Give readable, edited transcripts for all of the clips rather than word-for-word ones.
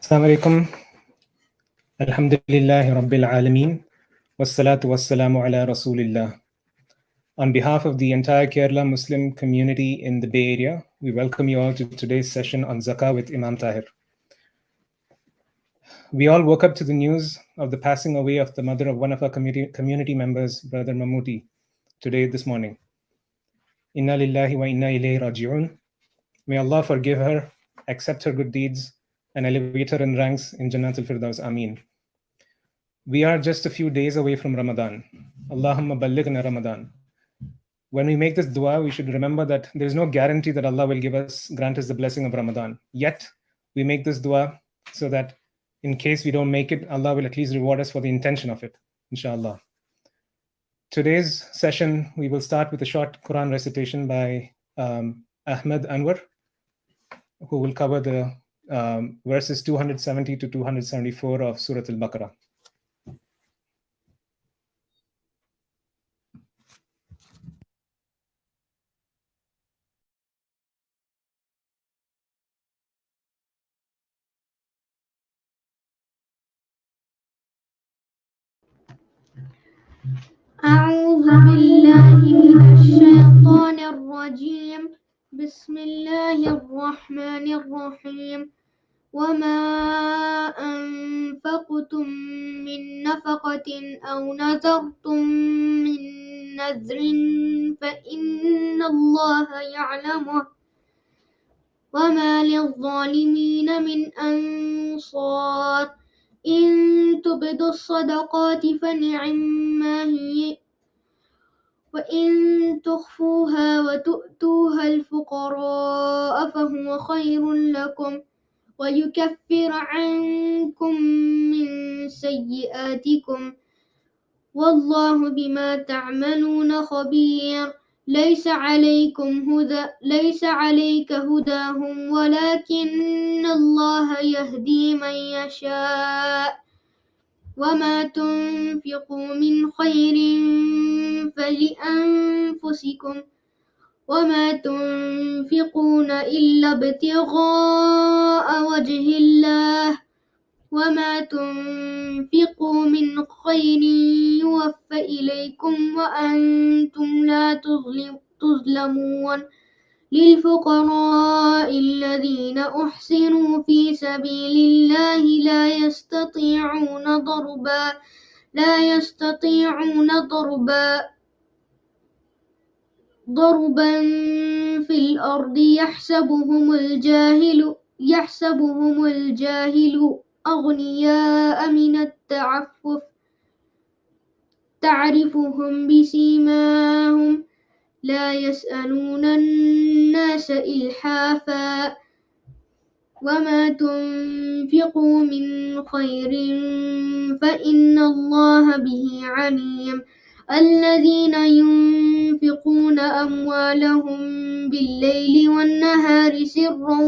Assalamu alaikum. Alhamdulillahi Rabbil Alameen. Wassalatu wassalamu ala Rasulillah. On behalf of the entire Kerala Muslim community in the Bay Area, we welcome you all to today's session on Zakah with Imam Tahir. We all woke up to the news of the passing away of the mother of one of our community members, Brother Mammootty, this morning. Inna lillahi wa inna ilayhi raji'un. May Allah forgive her, accept her good deeds, and elevate her in ranks in Jannat al-Firdaus. Ameen. We are just a few days away from Ramadan. Allahumma ballighna Ramadan. When we make this dua, we should remember that there is no guarantee that Allah will grant us the blessing of Ramadan. Yet, we make this dua so that in case we don't make it, Allah will at least reward us for the intention of it, inshallah. Today's session, we will start with a short Quran recitation by Ahmad Anwar, who will cover the verses 270 to 274 of Surah Al-Baqarah. أعوذ بالله من الشيطان الرجيم بسم الله الرحمن الرحيم وما أنفقتم من نفقة أو نذرتم من نذر فإن الله يعلمه وما للظالمين من أنصار إن تبدوا الصدقات فنعما هي وإن تخفوها وتؤتوها الفقراء فهو خير لكم ويكفر عنكم من سيئاتكم والله بما تعملون خبير ليس عليك هداهم ولكن الله يهدي من يشاء وما تنفقوا من خير فلأنفسكم وما تنفقون إلا ابتغاء وجه الله وما تنفقوا من خير يوفى إليكم وأنتم لا تظلمون للفقراء الذين أحسنوا في سبيل الله لا يستطيعون ضربا في الأرض يحسبهم الجاهل أغنياء من التعفف تعرفهم بسيماهم لا يسألون الناس إلحافا وما تنفقوا من خير فإن الله به عليم الذين ينفقون أموالهم بالليل والنهار سرا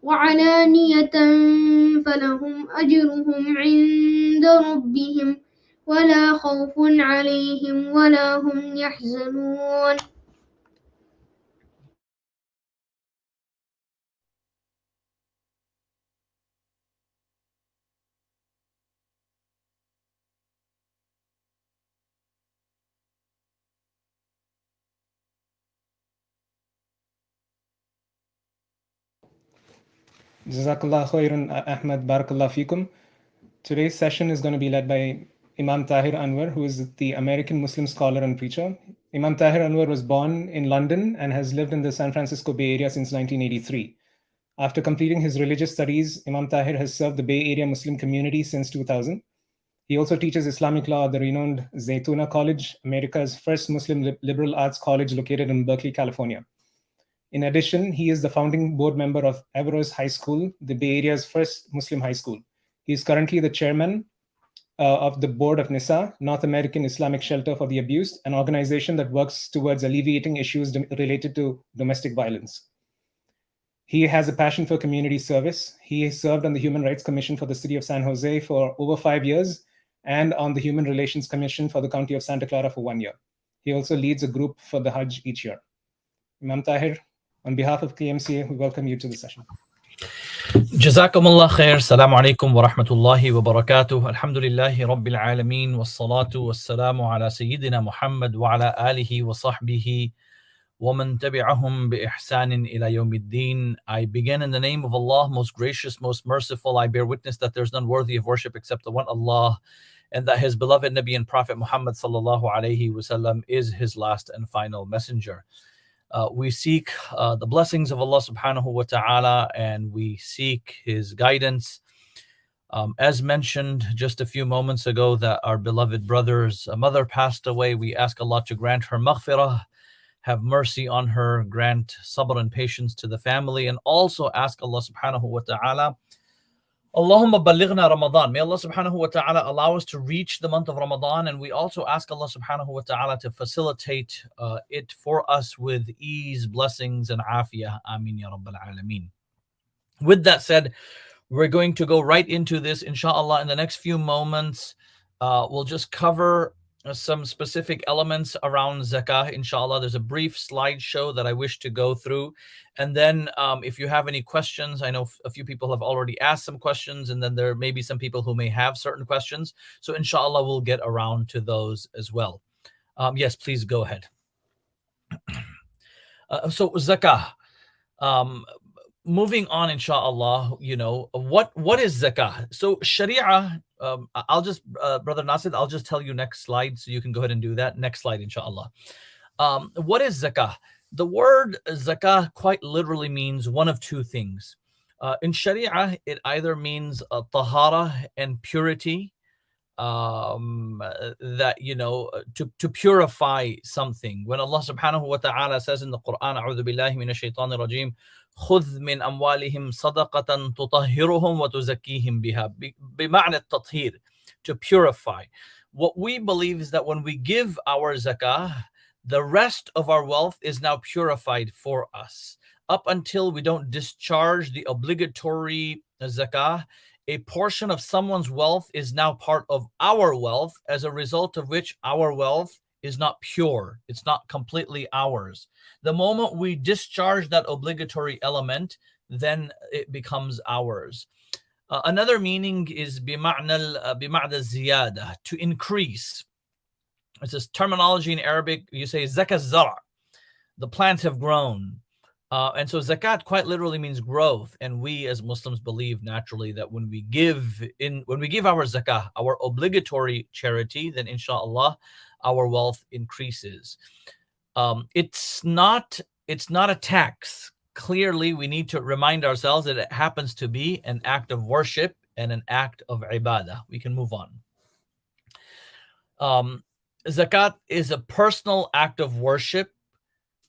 وعلانية فلهم أجرهم عند ربهم ولا خوف عليهم ولا هم يحزنون Jazakallah khairan, Ahmad, barakallah fikum. Today's session is going to be led by Imam Tahir Anwar, who is the American Muslim scholar and preacher. Imam Tahir Anwar was born in London and has lived in the San Francisco Bay Area since 1983. After completing his religious studies, Imam Tahir has served the Bay Area Muslim community since 2000. He also teaches Islamic law at the renowned Zaytuna College, America's first Muslim liberal arts college located in Berkeley, California. In addition, he is the founding board member of Averroes High School, the Bay Area's first Muslim high school. He is currently the chairman of the board of Nisab, North American Islamic Shelter for the Abused, an organization that works towards alleviating issues related to domestic violence. He has a passion for community service. He served on the Human Rights Commission for the city of San Jose for over 5 years and on the Human Relations Commission for the county of Santa Clara for 1 year. He also leads a group for the Hajj each year. Imam Tahir, on behalf of KMCA, we welcome you to the session. جزاكم الله خير. السلام عليكم ورحمة الله وبركاته. الحمد لله رب العالمين والصلاة والسلام على سيدنا محمد وعلى آله وصحبه ومن تبعهم بإحسان إلى يوم الدين. I begin in the name of Allah, most gracious, most merciful. I bear witness that there is none worthy of worship except the one Allah, and that His beloved Nabi and Prophet Muhammad sallallahu alaihi wasallam is His last and final messenger. We seek the blessings of Allah subhanahu wa ta'ala, and we seek His guidance. As mentioned just a few moments ago, that our beloved brother's mother passed away. We ask Allah to grant her maghfirah, have mercy on her, grant sabr and patience to the family, and also ask Allah subhanahu wa ta'ala, Allahumma balighna Ramadan. May Allah subhanahu wa ta'ala allow us to reach the month of Ramadan, and we also ask Allah subhanahu wa ta'ala to facilitate it for us with ease, blessings, and afiyah. Ameen ya Rabbal Alameen. With that said, we're going to go right into this, inshallah. In the next few moments, we'll just cover some specific elements around zakah, inshallah. There's a brief slideshow that I wish to go through. And then if you have any questions, I know a few people have already asked some questions, and then there may be some people who may have certain questions. So inshallah, we'll get around to those as well. Yes, please go ahead. So zakah. Moving on, inshallah, what is zakah? So sharia, I'll just, Brother Nasir, I'll just tell you next slide, so you can go ahead and do that. Next slide, inshallah. What is zakah? The word zakah quite literally means one of two things. In sharia, it either means tahara and purity, that to purify something. When Allah subhanahu wa ta'ala says in the Quran, a'udhu billahi minash shaitanir rajim, خذ من أموالهم صدقة تطهرهم وتزكيهم بها, بمعنى التطهير, to purify. What we believe is that when we give our zakah, the rest of our wealth is now purified for us. Up until we don't discharge the obligatory zakah, a portion of someone's wealth is now part of our wealth, as a result of which our wealth is not pure. It's not completely ours. The moment we discharge that obligatory element, then it becomes ours. Another meaning is bima'na ziyada, to increase. It's this terminology in Arabic. You say zakah zara, the plants have grown. And so zakat quite literally means growth. And we as Muslims believe naturally that when we give our zakah, our obligatory charity, then inshallah our wealth increases. It's not a tax. Clearly, we need to remind ourselves that it happens to be an act of worship and an act of ibadah. We can move on. Zakat is a personal act of worship.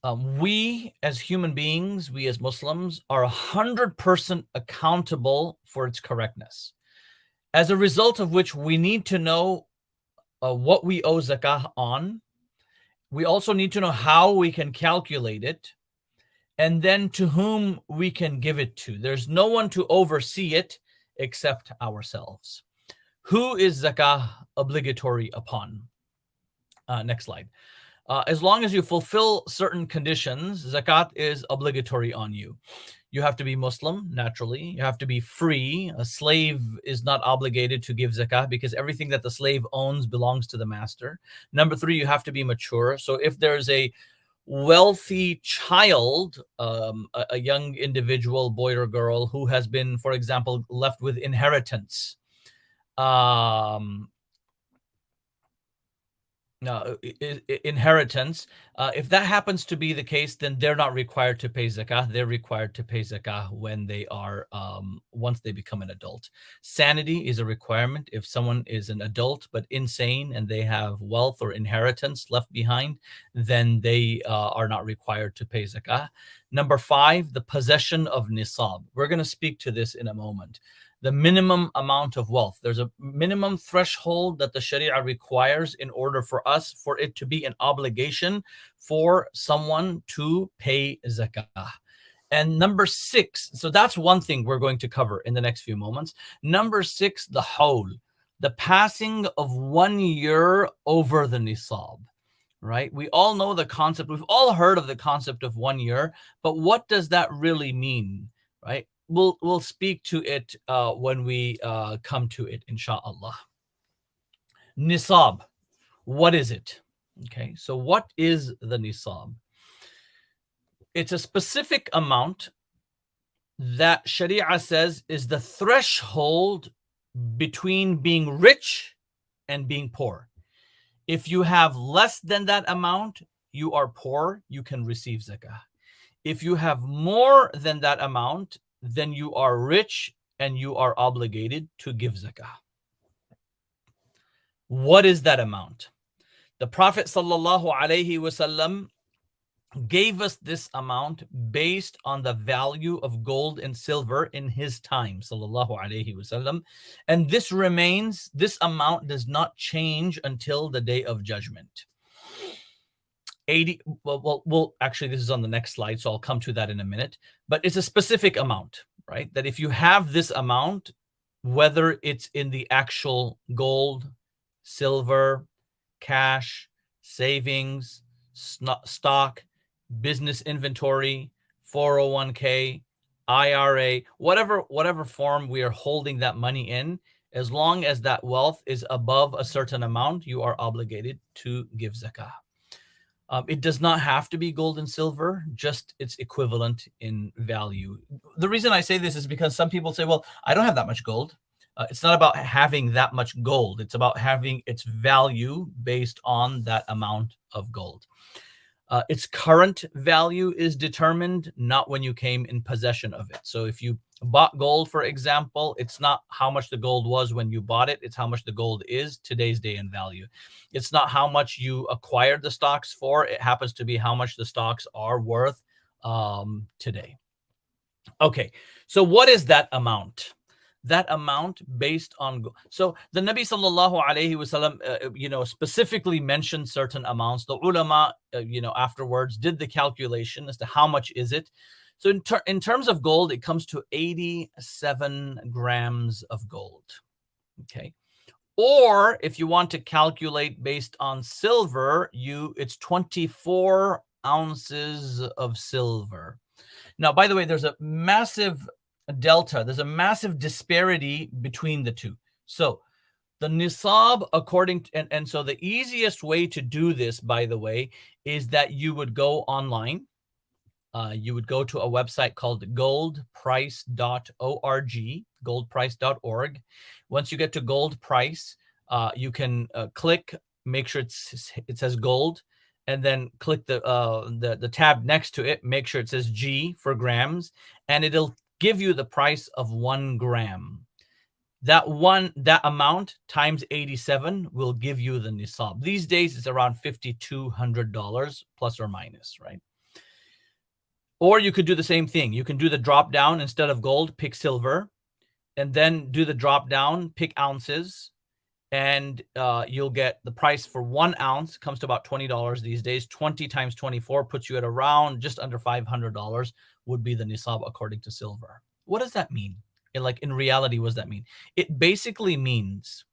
We as human beings, we as Muslims, are 100% accountable for its correctness. As a result of which, we need to know what we owe zakah on. We also need to know how we can calculate it, and then to whom we can give it to. There's no one to oversee it except ourselves. Who is zakah obligatory upon? Next slide. As long as you fulfill certain conditions, zakat is obligatory on you. You have to be Muslim, naturally. You have to be free. A slave is not obligated to give zakah because everything that the slave owns belongs to the master. Number 3, you have to be mature. So if there's a wealthy child, a young individual, boy or girl, who has been, for example, left with inheritance, inheritance, if that happens to be the case, then they're not required to pay zakah. They're required to pay zakah when they are once they become an adult. Sanity is a requirement. If someone is an adult but insane and they have wealth or inheritance left behind, then they are not required to pay zakah. Number 5, the possession of nisab. We're going to speak to this in a moment. The minimum amount of wealth. There's a minimum threshold that the Sharia requires in order for it to be an obligation for someone to pay zakah. And number 6, so that's one thing we're going to cover in the next few moments. Number 6, the hawl, the passing of 1 year over the nisab, right? We all know the concept. We've all heard of the concept of 1 year, but what does that really mean, right? we'll speak to it when we come to it, inshallah. Nisab, what is it? Okay, so what is the nisab? It's a specific amount that Sharia says is the threshold between being rich and being poor. If you have less than that amount, you are poor, you can receive zakah. If you have more than that amount, then you are rich and you are obligated to give zakah. What is that amount? The Prophet sallallahu alaihi wasallam gave us this amount based on the value of gold and silver in his time, sallallahu alaihi wasallam, and this amount does not change until the day of judgment. 80, well, actually, this is on the next slide, so I'll come to that in a minute, but it's a specific amount, right? That if you have this amount, whether it's in the actual gold, silver, cash, savings, stock, business inventory, 401k, IRA, whatever form we are holding that money in, as long as that wealth is above a certain amount, you are obligated to give zakah. It does not have to be gold and silver, just its equivalent in value. The reason I say this is because some people say, well, I don't have that much gold. It's not about having that much gold. It's about having its value based on that amount of gold. Its current value is determined not when you came in possession of it. So if you bought gold, for example, it's not how much the gold was when you bought it. It's how much the gold is today's day in value. It's not how much you acquired the stocks for. It happens to be how much the stocks are worth today. Okay, so what is that amount? That amount based on, so the Nabi sallallahu alaihi wasallam, specifically mentioned certain amounts. The ulama, afterwards did the calculation as to how much is it. So in terms of gold, it comes to 87 grams of gold. Okay, or if you want to calculate based on silver, it's 24 ounces of silver. Now, by the way, there's a massive delta. There's a massive disparity between the two. So the nisab, according to, and so the easiest way to do this, by the way, is that you would go online. You would go to a website called goldprice.org, goldprice.org. Once you get to gold price, you can click, make sure it says gold, and then click the tab next to it, make sure it says G for grams, and it'll give you the price of 1 gram. That amount times 87 will give you the nisab. These days it's around $5,200 plus or minus, right? Or you could do the same thing. You can do the drop down. Instead of gold, pick silver, and then do the drop down, pick ounces, and you'll get the price for 1 ounce comes to about $20 these days. 20 times 24 puts you at around just under $500 would be the nisab according to silver. What does that mean? In reality, what does that mean? It basically means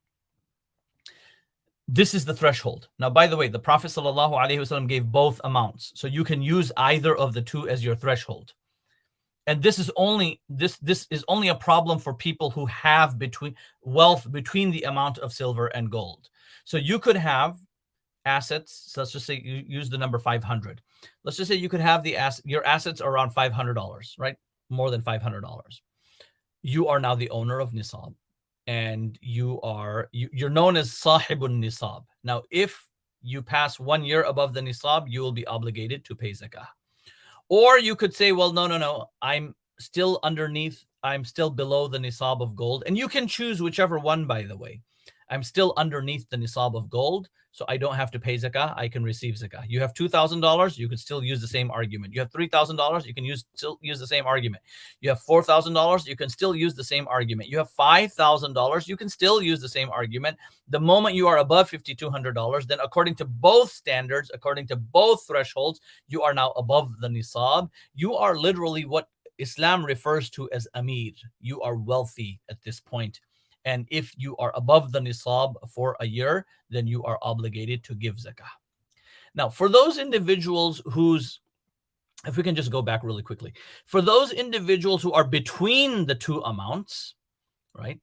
this is the threshold. Now, by the way, the Prophet ﷺ gave both amounts, so you can use either of the two as your threshold. And this is only a problem for people who have wealth between the amount of silver and gold. So you could have assets. So let's just say you use the number 500. Let's just say you could have your assets are around $500, right? More than $500. You are now the owner of nisab, and you're known as sahibun nisab. Now, if you pass 1 year above the nisab, you will be obligated to pay zakah. Or you could say, well, no, I'm still below the nisab of gold. And you can choose whichever one, by the way. I'm still underneath the nisab of gold, so I don't have to pay zakah. I can receive zakah. You have $2,000, you could still use the same argument. You have $3,000, you can still use the same argument. You have $4,000, you can still use the same argument. You have $5,000, you can still use the same argument. The moment you are above $5,200, then according to both standards, according to both thresholds, you are now above the nisab. You are literally what Islam refers to as amir. You are wealthy at this point. And if you are above the nisab for a year, then you are obligated to give zakah. Now, for those individuals whose if we can just go back really quickly. For those individuals who are between the two amounts, right,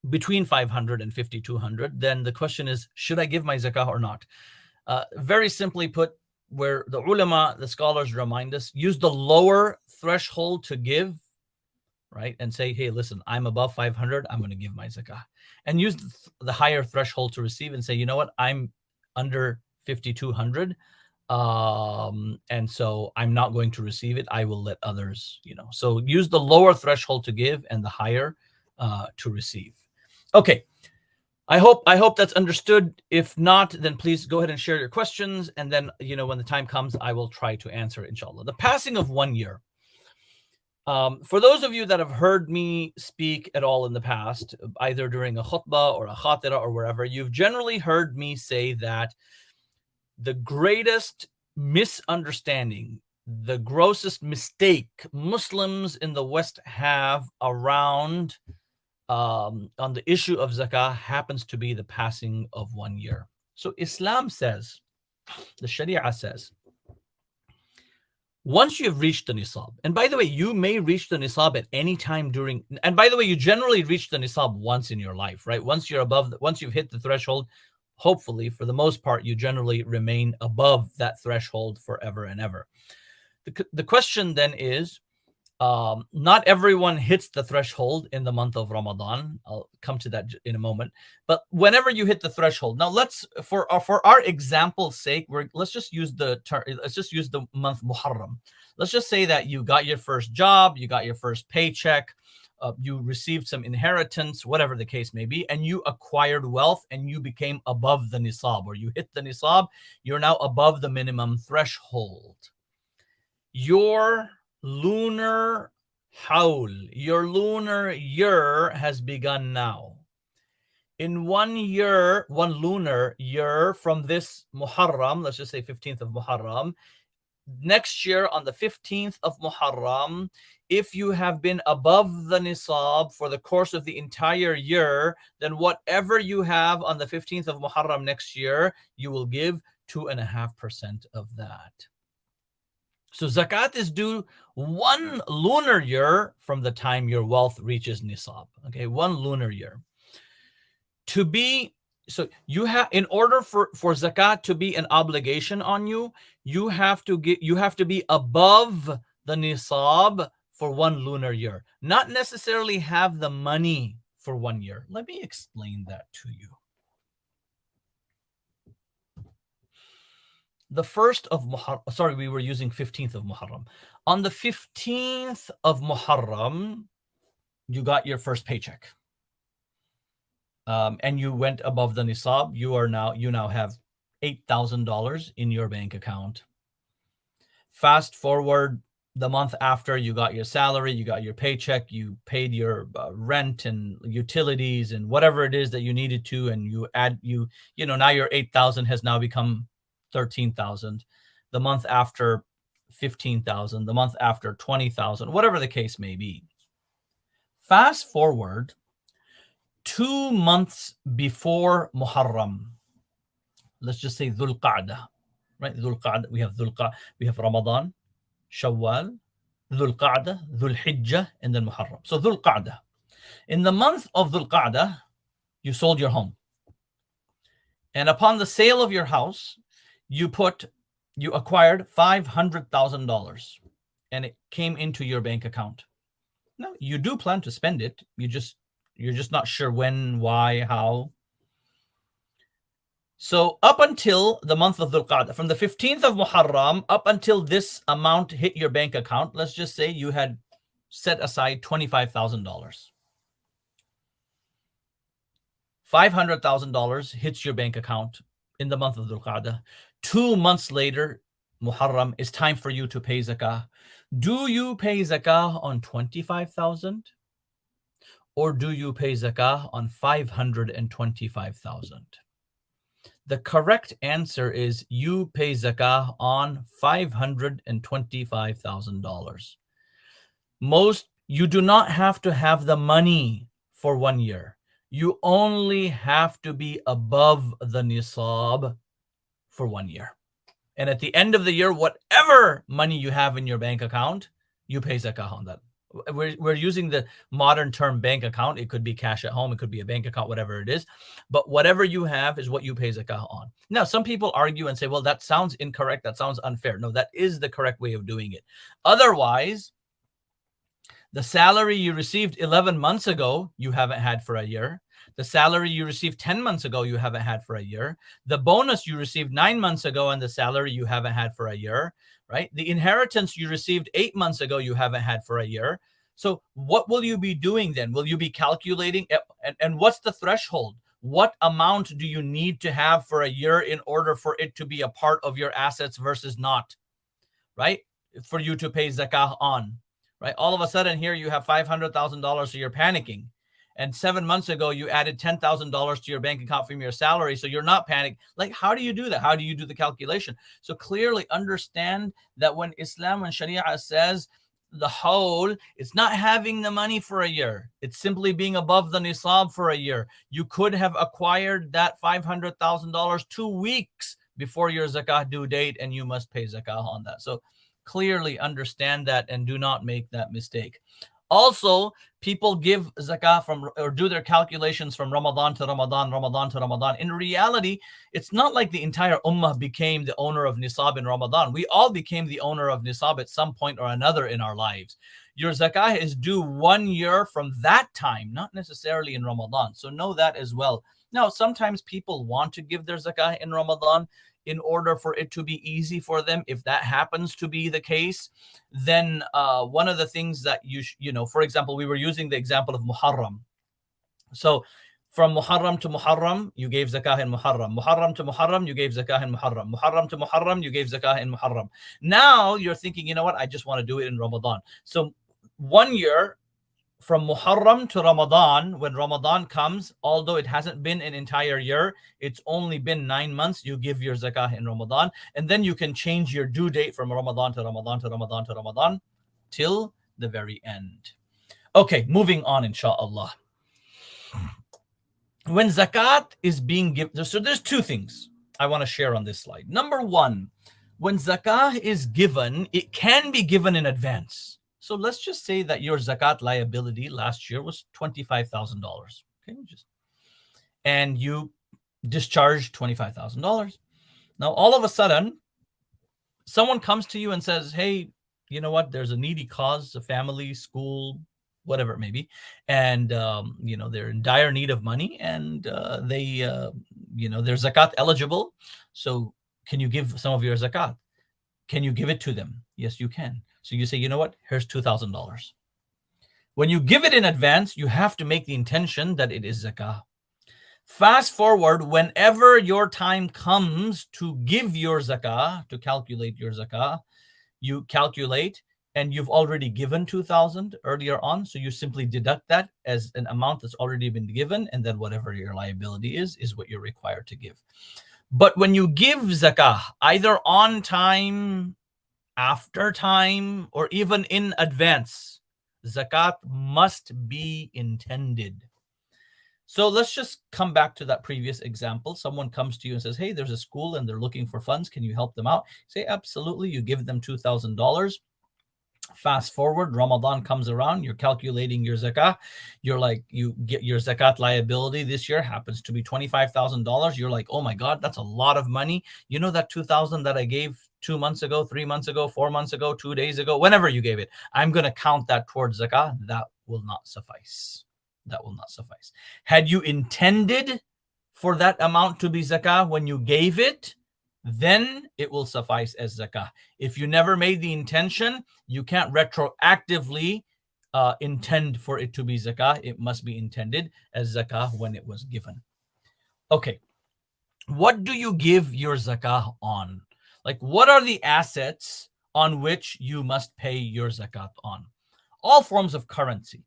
between 500 and 5,200, then the question is, should I give my zakah or not? Very simply put, where the ulama, the scholars remind us, use the lower threshold to give, right, and say, hey, listen, I'm above 500, I'm going to give my zakah. And use the higher threshold to receive and say, you know what, I'm under 5,200, and so I'm not going to receive it. I will let others, So use the lower threshold to give and the higher to receive. Okay. I hope that's understood. If not, then please go ahead and share your questions. And then, when the time comes, I will try to answer it, inshallah. The passing of 1 year. For those of you that have heard me speak at all in the past, either during a khutbah or a khatira or wherever, you've generally heard me say that the greatest misunderstanding, the grossest mistake Muslims in the West have around on the issue of zakah happens to be the passing of 1 year. So Islam says, the Sharia says, once you've reached the nisab, and by the way, you may reach the nisab at any time during, and by the way, you generally reach the nisab once in your life, right? Once you've hit the threshold, hopefully, for the most part, you generally remain above that threshold forever and ever. The question then is, not everyone hits the threshold in the month of Ramadan. I'll come to that in a moment. But whenever you hit the threshold, now for our example's sake, let's just use the month Muharram. Let's just say that you got your first job, you got your first paycheck, you received some inheritance, whatever the case may be, and you acquired wealth and you became above the nisab, or you hit the nisab. You're now above the minimum threshold. Your lunar haul, your lunar year has begun now. In 1 year, one lunar year from this Muharram, let's just say 15th of Muharram, next year on the 15th of Muharram, if you have been above the nisab for the course of the entire year, then whatever you have on the 15th of Muharram next year, you will give 2.5% of that. So zakat is due 1 lunar year from the time your wealth reaches nisab. Okay, 1 lunar year. In order for zakat to be an obligation on you, you have to be above the nisab for 1 lunar year, not necessarily have the money for 1 year. Let me explain that to you. The 1st of Muharram, we were using 15th of Muharram. On the 15th of Muharram, you got your first paycheck. And you went above the nisab. You now have $8,000 in your bank account. Fast forward the month after, you got your salary, you got your paycheck, you paid your rent and utilities and whatever it is that you needed to, and now your 8,000 has now become 13,000, the month after 15,000, the month after 20,000, whatever the case may be. Fast forward 2 months before Muharram, let's just say Dhul Qa'dah, right? Dhul Qa'dah, we have Ramadan, Shawwal, Dhul Qa'dah, Dhul Hijjah, and then Muharram. So Dhul Qa'dah. In the month of Dhul Qa'dah, you sold your home. And upon the sale of your house, you acquired $500,000 and it came into your bank account. Now, you do plan to spend it. You're just not sure when, why, how. So up until the month of Dhul Qa'dah, from the 15th of Muharram up until this amount hit your bank account, let's just say you had set aside $25,000. $500,000 hits your bank account in the month of Dhul Qa'dah. 2 months later, Muharram, is time for you to pay zakah. Do you pay zakah on 25,000? Or do you pay zakah on 525,000? The correct answer is you pay zakah on $525,000. You do not have to have the money for 1 year. You only have to be above the nisab for 1 year. And at the end of the year, whatever money you have in your bank account, you pay zakah on that. We're using the modern term bank account. It could be cash at home. It could be a bank account, whatever it is. But whatever you have is what you pay zakah on. Now, some people argue and say, well, that sounds incorrect. That sounds unfair. No, that is the correct way of doing it. Otherwise, the salary you received 11 months ago, you haven't had for a year. The salary you received 10 months ago, you haven't had for a year. The bonus you received 9 months ago and the salary you haven't had for a year, right? The inheritance you received 8 months ago, you haven't had for a year. So what will you be doing then? Will you be calculating? And what's the threshold? What amount do you need to have for a year in order for it to be a part of your assets versus not, right? For you to pay zakah on, right? All of a sudden here you have $500,000, so you're panicking. And 7 months ago, you added $10,000 to your bank account from your salary, so you're not panicked. Like, how do you do that? How do you do the calculation? So clearly understand that when Islam and Sharia says the whole, it's not having the money for a year. It's simply being above the Nisab for a year. You could have acquired that $500,000 2 weeks before your zakah due date, and you must pay zakah on that. So clearly understand that and do not make that mistake. Also, people give zakah from or do their calculations from Ramadan to Ramadan, Ramadan to Ramadan. In reality, it's not like the entire ummah became the owner of Nisab in Ramadan. We all became the owner of Nisab at some point or another in our lives. Your zakah is due 1 year from that time, not necessarily in Ramadan. So know that as well. Now, sometimes people want to give their zakah in Ramadan in order for it to be easy for them. If that happens to be the case, then one of the things that you know, for example, we were using the example of Muharram. So from Muharram to Muharram, you gave zakah in Muharram. Muharram to Muharram, you gave zakah in Muharram. Muharram to Muharram, you gave zakah in Muharram. Now you're thinking, you know what, I just want to do it in Ramadan. So 1 year from Muharram to Ramadan, when Ramadan comes, although it hasn't been an entire year, it's only been 9 months, you give your zakah in Ramadan, and then you can change your due date from Ramadan to Ramadan to Ramadan to Ramadan till the very end. Okay, moving on, inshallah. When zakat is being given, so there's two things I want to share on this slide. Number one, when zakah is given, it can be given in advance. So let's just say that your zakat liability last year was $25,000. Okay, and you discharged $25,000. Now, all of a sudden, someone comes to you and says, hey, you know what? There's a needy cause, a family, school, whatever it may be. And, you know, they're in dire need of money and they, you know, they're zakat eligible. So can you give some of your zakat? Can you give it to them? Yes, you can. So you say, you know what? Here's $2,000. When you give it in advance, you have to make the intention that it is zakah. Fast forward, whenever your time comes to give your zakah, to calculate your zakah, you calculate and you've already given 2,000 earlier on. So you simply deduct that as an amount that's already been given. And then whatever your liability is what you're required to give. But when you give zakah, either on time, after time, or even in advance, zakat must be intended. So let's just come back to that previous example. Someone comes to you and says, hey, there's a school and they're looking for funds. Can you help them out? Say, absolutely. You give them $2,000. Fast forward, Ramadan comes around, you're calculating your zakah. You're like, you get your zakat liability this year happens to be $25,000. You're like, oh my God, that's a lot of money. You know that $2,000 that I gave 2 months ago, 3 months ago, 4 months ago, 2 days ago, whenever you gave it, I'm going to count that towards zakah. That will not suffice. That will not suffice. Had you intended for that amount to be zakah when you gave it, then it will suffice as zakah. If you never made the intention, you can't retroactively intend for it to be zakah. It must be intended as zakah when it was given. Okay, what do you give your zakah on? Like, what are the assets on which you must pay your zakat on? All forms of currency,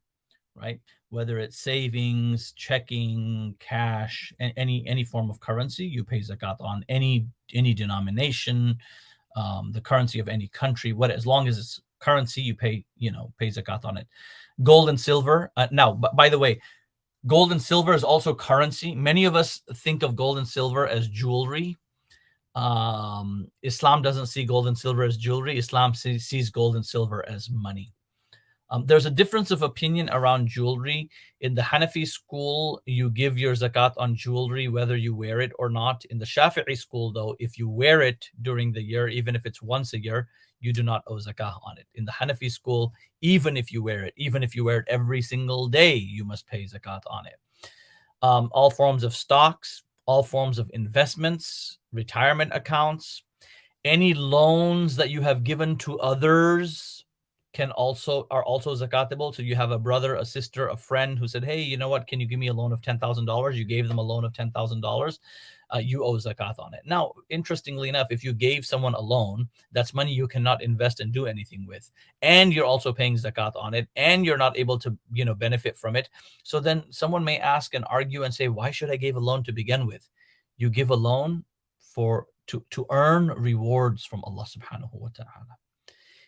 right? Whether it's savings, checking, cash, and any form of currency, you pay zakat on any denomination, the currency of any country. As long as it's currency, you pay zakat on it. Gold and silver. Now, by the way, gold and silver is also currency. Many of us think of gold and silver as jewelry. Islam doesn't see gold and silver as jewelry. Islam sees gold and silver as money. There's a difference of opinion around jewelry. In the Hanafi school, you give your zakat on jewelry whether you wear it or not. In the Shafi'i school, though, if you wear it during the year, even if it's once a year, you do not owe zakah on it. In the Hanafi school, even if you wear it every single day, you must pay zakat on it. All forms of stocks, all forms of investments, retirement accounts, any loans that you have given to others are also zakatable. So you have a brother, a sister, a friend who said, hey, you know what, can you give me a loan of $10,000? You gave them a loan of $10,000. You owe zakat on it. Now, interestingly enough, if you gave someone a loan, that's money you cannot invest and do anything with, and you're also paying zakat on it, and you're not able to, benefit from it. So then someone may ask and argue and say, why should I give a loan to begin with? You give a loan to earn rewards from Allah subhanahu wa ta'ala.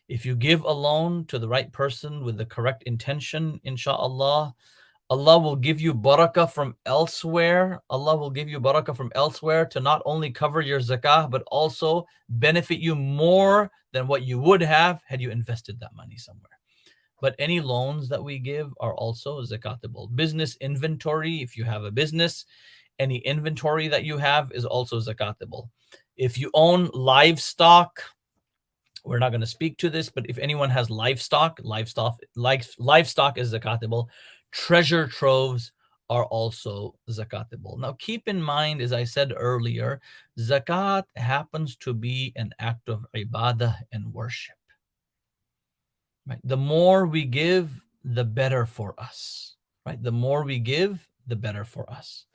If you give a loan to the right person with the correct intention, inshallah, Allah will give you barakah from elsewhere. Allah will give you barakah from elsewhere to not only cover your zakah, but also benefit you more than what you would have had you invested that money somewhere. But any loans that we give are also zakatable. Business inventory, if you have a business, any inventory that you have is also zakatable. If you own livestock, we're not going to speak to this, but if anyone has livestock is zakatable. Treasure troves are also zakatable. Now, keep in mind, as I said earlier, zakat happens to be an act of ibadah and worship. Right? The more we give, the better for us. Right? The more we give, the better for us.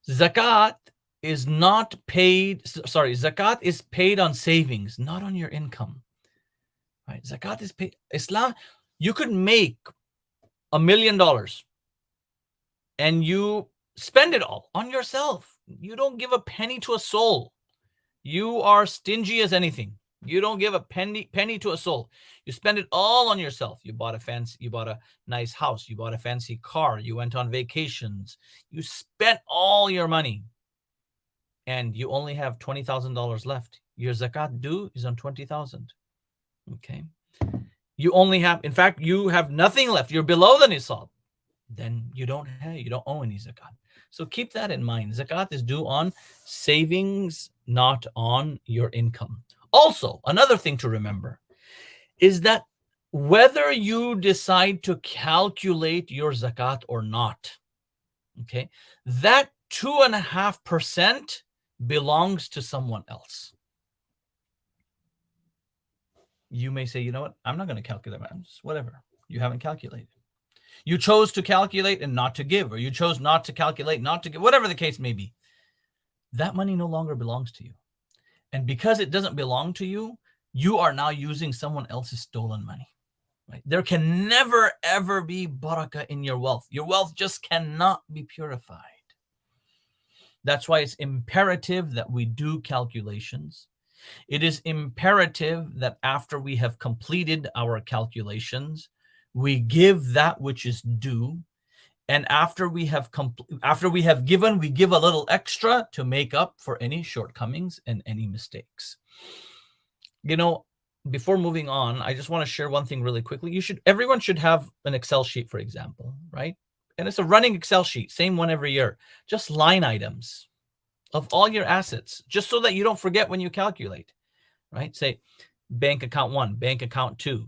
Zakat is zakat is paid on savings, not on your income. Right? Zakat is paid. Islam, you could make $1 million and you spend it all on yourself. You don't give a penny to a soul. You are stingy as anything. You don't give a penny to a soul. You spend it all on yourself. You bought a nice house. You bought a fancy car. You went on vacations. You spent all your money. And you only have $20,000 left. Your zakat due is on 20,000. Okay. You have nothing left. You're below the nisab. Then you don't owe any zakat. So keep that in mind. Zakat is due on savings, not on your income. Also, another thing to remember is that whether you decide to calculate your zakat or not, okay, that 2.5% belongs to someone else. You may say, you know what, I'm not going to calculate, whatever. You haven't calculated. You chose to calculate and not to give, or you chose not to calculate, not to give, whatever the case may be. That money no longer belongs to you. And because it doesn't belong to you, you are now using someone else's stolen money. Right? There can never, ever be barakah in your wealth. Your wealth just cannot be purified. That's why it's imperative that we do calculations. It is imperative that after we have completed our calculations, we give that which is due. And after we have given, we give a little extra to make up for any shortcomings and any mistakes. Before moving on, I just want to share one thing really quickly. Everyone should have an Excel sheet, for example, right? And it's a running Excel sheet, same one every year, just line items of all your assets, just so that you don't forget when you calculate, right? Say bank account 1, bank account 2,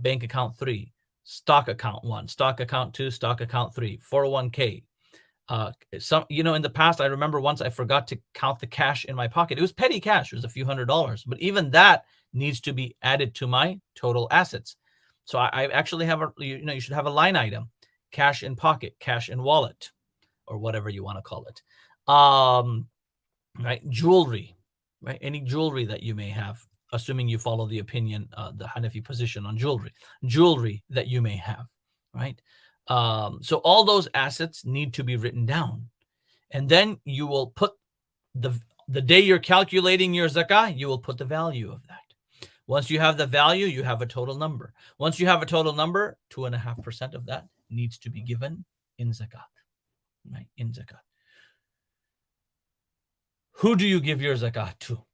bank account 3, stock account 1, stock account 2, stock account 3, 401k. In the past, I remember once I forgot to count the cash in my pocket. It was petty cash. It was a few $100s, but even that needs to be added to my total assets. So I actually have you should have a line item, cash in pocket, cash in wallet, or whatever you want to call it. Right? Jewelry, right? Any jewelry that you may have, assuming you follow the opinion, the Hanafi position on jewelry that you may have, right? So all those assets need to be written down. And then you will put the day you're calculating your zakah, you will put the value of that. Once you have the value, you have a total number. Once you have a total number, 2.5% of that needs to be given in zakat, right? In zakat. Who do you give your zakah to?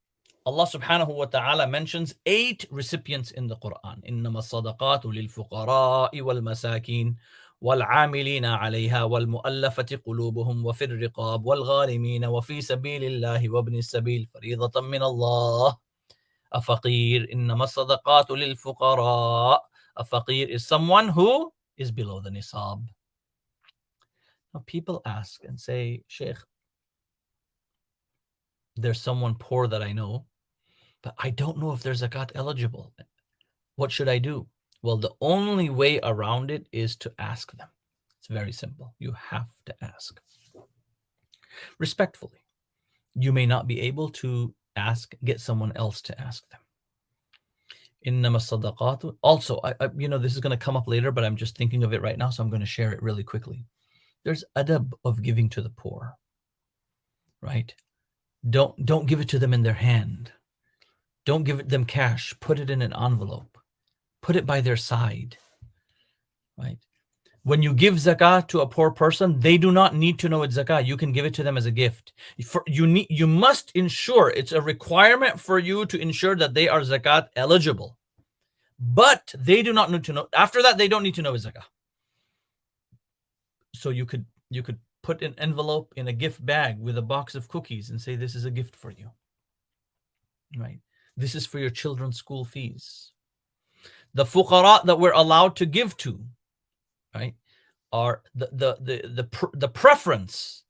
Allah subhanahu wa ta'ala mentions 8 recipients in the Quran. إِنَّمَا الصَّدَقَاتُ لِلْفُقَرَاءِ وَالْمَسَاكِينِ وَالْعَامِلِينَ عَلَيْهَا وَالْمُؤَلَّفَةِ قُلُوبُهُمْ وَفِي الرِّقَابِ وَالْغَارِمِينَ وَفِي سَبِيلِ اللَّهِ وَابْنِ السَّبِيلِ فَرِيضَةً مِّنَ اللَّهِ. A faqir, إِنَّمَا الصَّدَقَاتُ لِلْفُقَرَاءِ. A faqir is someone who is below the nisab. Now people ask and say, Sheikh, there's someone poor that I know, but I don't know if they're zakat eligible. What should I do? Well, the only way around it is to ask them. It's very simple. You have to ask. Respectfully. You may not be able to ask, get someone else to ask them. Innama sadaqatu. Also, this is going to come up later, but I'm just thinking of it right now, so I'm going to share it really quickly. There's adab of giving to the poor, right? Don't give it to them in their hand. Don't give them cash. Put it in an envelope. Put it by their side, right? When you give zakah to a poor person, they do not need to know it's zakah. You can give it to them as a gift. You must ensure, it's a requirement for you to ensure that they are zakat eligible. But they do not need to know. After that, they don't need to know it's zakah. So you could put an envelope in a gift bag with a box of cookies and say, this is a gift for you, right? This is for your children's school fees. The fuqara that we're allowed to give to, right, are the preference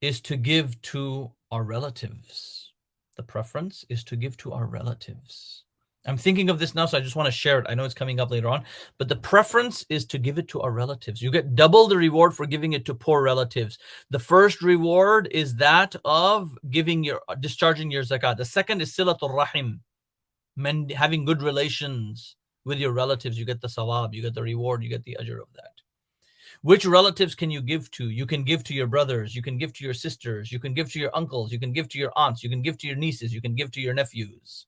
is to give to our relatives. The preference is to give to our relatives. I'm thinking of this now, so I just want to share it. I know it's coming up later on, but the preference is to give it to our relatives. You get double the reward for giving it to poor relatives. The first reward is that of discharging your zakat. The second is silatul rahim, having good relations with your relatives. You get the sawab, you get the reward, you get the ajr of that. Which relatives can you give to? You can give to your brothers, you can give to your sisters, you can give to your uncles, you can give to your aunts, you can give to your nieces, you can give to your nephews.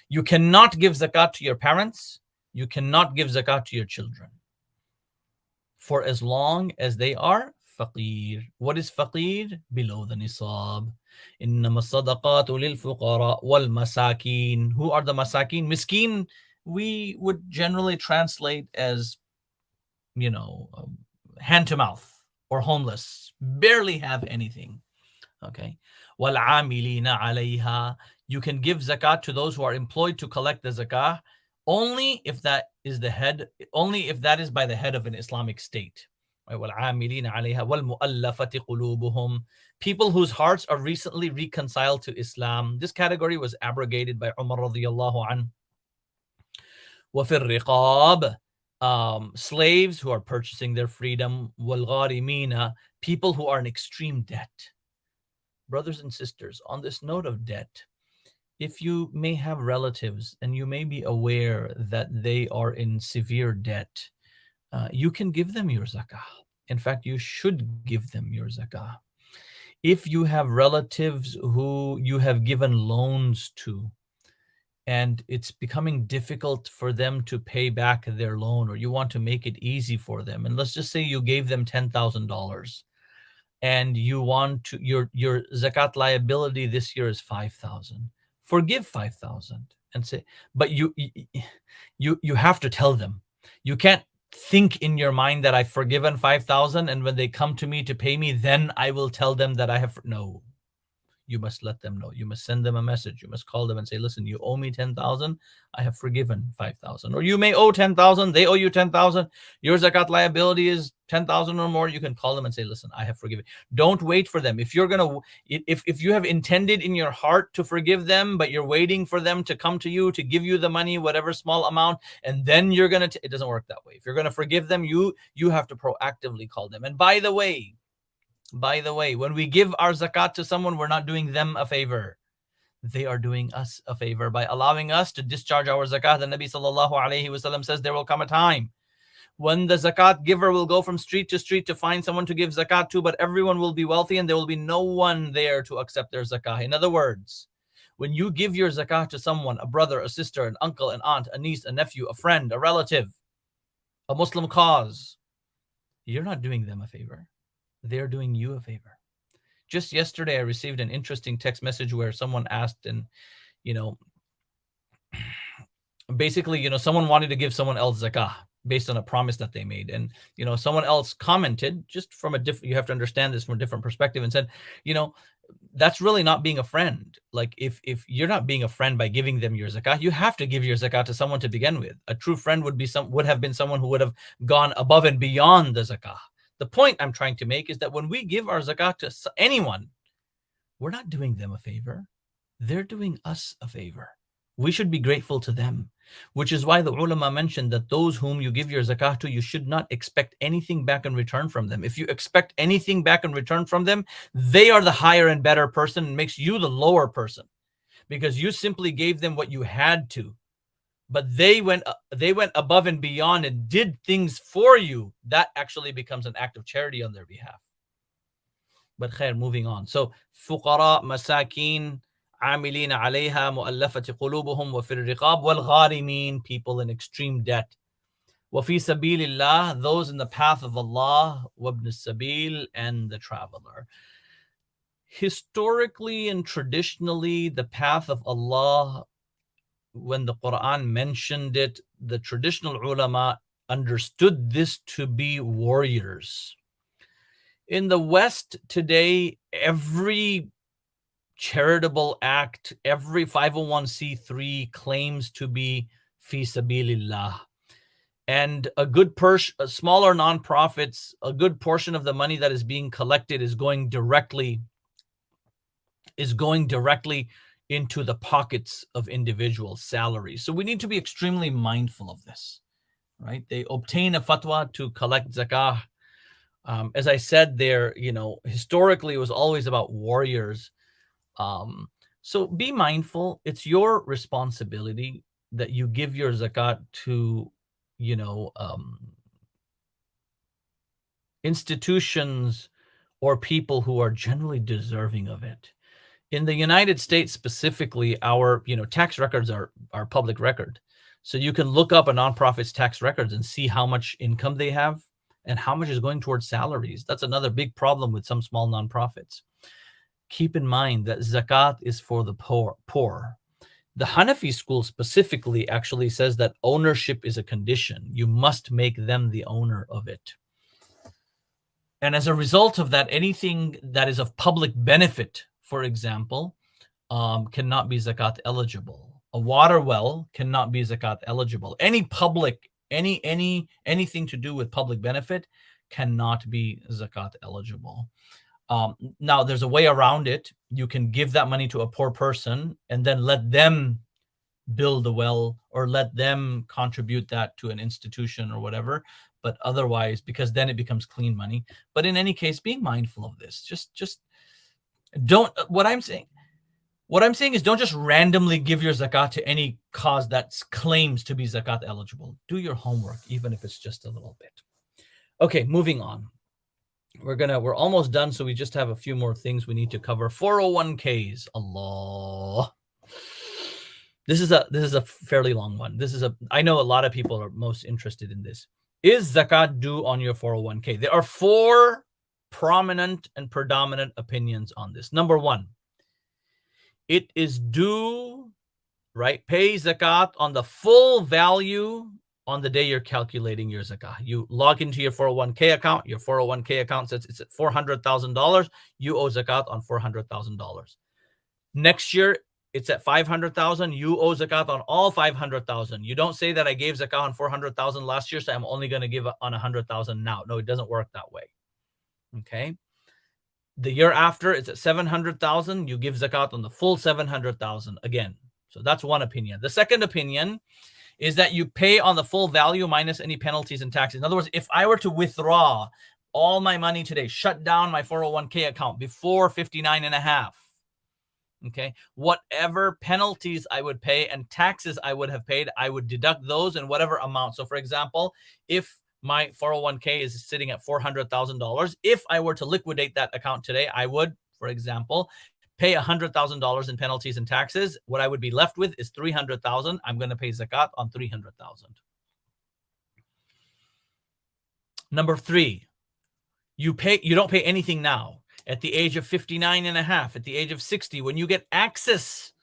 You cannot give zakat to your parents. You cannot give zakat to your children for as long as they are faqir. What is faqir? Below the nisab. إِنَّمَا الصَّدَقَاتُ لِلْفُقَرَاءِ وَالْمَسَاكِينَ. Who are the masakin? Miskin, we would generally translate as, hand to mouth or homeless, barely have anything. Okay. وَالْعَامِلِينَ عَلَيْهَا. You can give zakat to those who are employed to collect the zakah only if that is by the head of an Islamic state. وَالْعَامِلِينَ عَلَيْهَا وَالْمُؤَلَّفَةِ قُلُوبُهُمْ. People whose hearts are recently reconciled to Islam. This category was abrogated by Umar radiyallahu anhu. وَفِي الرِّقَابِ. Slaves who are purchasing their freedom. وَالْغَارِمِينَ. People who are in extreme debt. Brothers and sisters, on this note of debt, if you may have relatives and you may be aware that they are in severe debt, you can give them your zakah. In fact, you should give them your zakah. If you have relatives who you have given loans to, and it's becoming difficult for them to pay back their loan, or you want to make it easy for them, and let's just say you gave them $10,000, and you want to, your zakat liability this year is 5,000. Forgive 5,000 and say, but you have to tell them. You can't think in your mind that I've forgiven 5,000, and when they come to me to pay me, then I will tell them that I have. No. You must let them know. You must send them a message. You must call them and say, listen, you owe me 10,000. I have forgiven 5,000. Or you may owe 10,000. They owe you 10,000. Your zakat liability is 10,000 or more. You can call them and say, listen, I have forgiven. Don't wait for them. If you're going to, if you have intended in your heart to forgive them, but you're waiting for them to come to you, to give you the money, whatever small amount, and then you're going to, it doesn't work that way. If you're going to forgive them, you have to proactively call them. And by the way, when we give our zakat to someone, we're not doing them a favor. They are doing us a favor by allowing us to discharge our zakat. The Nabi sallallahu alayhi wasallam says there will come a time when the zakat giver will go from street to street to find someone to give zakat to, but everyone will be wealthy and there will be no one there to accept their zakah. In other words, when you give your zakat to someone, a brother, a sister, an uncle, an aunt, a niece, a nephew, a friend, a relative, a Muslim cause, you're not doing them a favor. They're doing you a favor. Just yesterday, I received an interesting text message where someone asked, and basically, someone wanted to give someone else zakah based on a promise that they made. And, someone else commented, just from a different, you have to understand this from a different perspective, and said, that's really not being a friend. Like, if you're not being a friend by giving them your zakah, you have to give your zakah to someone to begin with. A true friend would have been someone who would have gone above and beyond the zakah. The point I'm trying to make is that when we give our zakah to anyone, we're not doing them a favor. They're doing us a favor. We should be grateful to them, which is why the ulama mentioned that those whom you give your zakah to, you should not expect anything back in return from them. If you expect anything back in return from them, they are the higher and better person and makes you the lower person, because you simply gave them what you had to, but they went above and beyond and did things for you. That actually becomes an act of charity on their behalf. But khair, moving on. So fuqara, masakin, عاملين عليها مؤلفة قلوبهم وفي الرقاب والغارمين, people in extreme debt. وفي سبيل الله, those in the path of Allah, وابن السبيل, and the traveler. Historically and traditionally, the path of Allah, when the Quran mentioned it, the traditional ulama understood this to be warriors. In the West today, every charitable act, every 501c3 claims to be fi sabilillah. And smaller nonprofits, a good portion of the money that is being collected is going directly into the pockets of individuals' salaries. So we need to be extremely mindful of this, right? They obtain a fatwa to collect zakah. As I said there, historically it was always about warriors. So be mindful. It's your responsibility that you give your zakat to, institutions or people who are generally deserving of it. In the United States specifically, our tax records are public record. So you can look up a nonprofit's tax records and see how much income they have and how much is going towards salaries. That's another big problem with some small nonprofits. Keep in mind that zakat is for the poor. The Hanafi school specifically actually says that ownership is a condition. You must make them the owner of it. And as a result of that, anything that is of public benefit, for example, cannot be zakat eligible. A water well cannot be zakat eligible. Anything to do with public benefit cannot be zakat eligible. Now, there's a way around it. You can give that money to a poor person and then let them build a well or let them contribute that to an institution or whatever. But otherwise, because then it becomes clean money. But in any case, being mindful of this. Just don't. What I'm saying is, don't just randomly give your zakat to any cause that claims to be zakat eligible. Do your homework, even if it's just a little bit. Okay, moving on. We're almost done, so we just have a few more things we need to cover. 401ks. Allah. This is a fairly long one. I know a lot of people are most interested in this. Is zakat due on your 401k? There are 4 prominent and predominant opinions on this. Number 1, it is due, right? Pay zakat on the full value on the day you're calculating your zakah. You log into your 401k account. Your 401k account says it's at $400,000. You owe zakat on $400,000. Next year, it's at 500,000. You owe zakat on all 500,000. You don't say that I gave zakah on 400,000 last year, so I'm only going to give on 100,000 now. No, it doesn't work that way. Okay. The year after, it's at 700,000. You give zakat on the full 700,000 again. So that's one opinion. The second opinion is that you pay on the full value minus any penalties and taxes. In other words, if I were to withdraw all my money today, shut down my 401k account before 59.5, okay, whatever penalties I would pay and taxes I would have paid, I would deduct those in whatever amount. So for example, if my 401k is sitting at $400,000, if I were to liquidate that account today, I would, for example, pay $100,000 in penalties and taxes. What I would be left with is $300,000. I'm going to pay zakat on $300,000. Number 3, you don't pay anything now. at the age of 59 and a half, at the age of 60, when you get access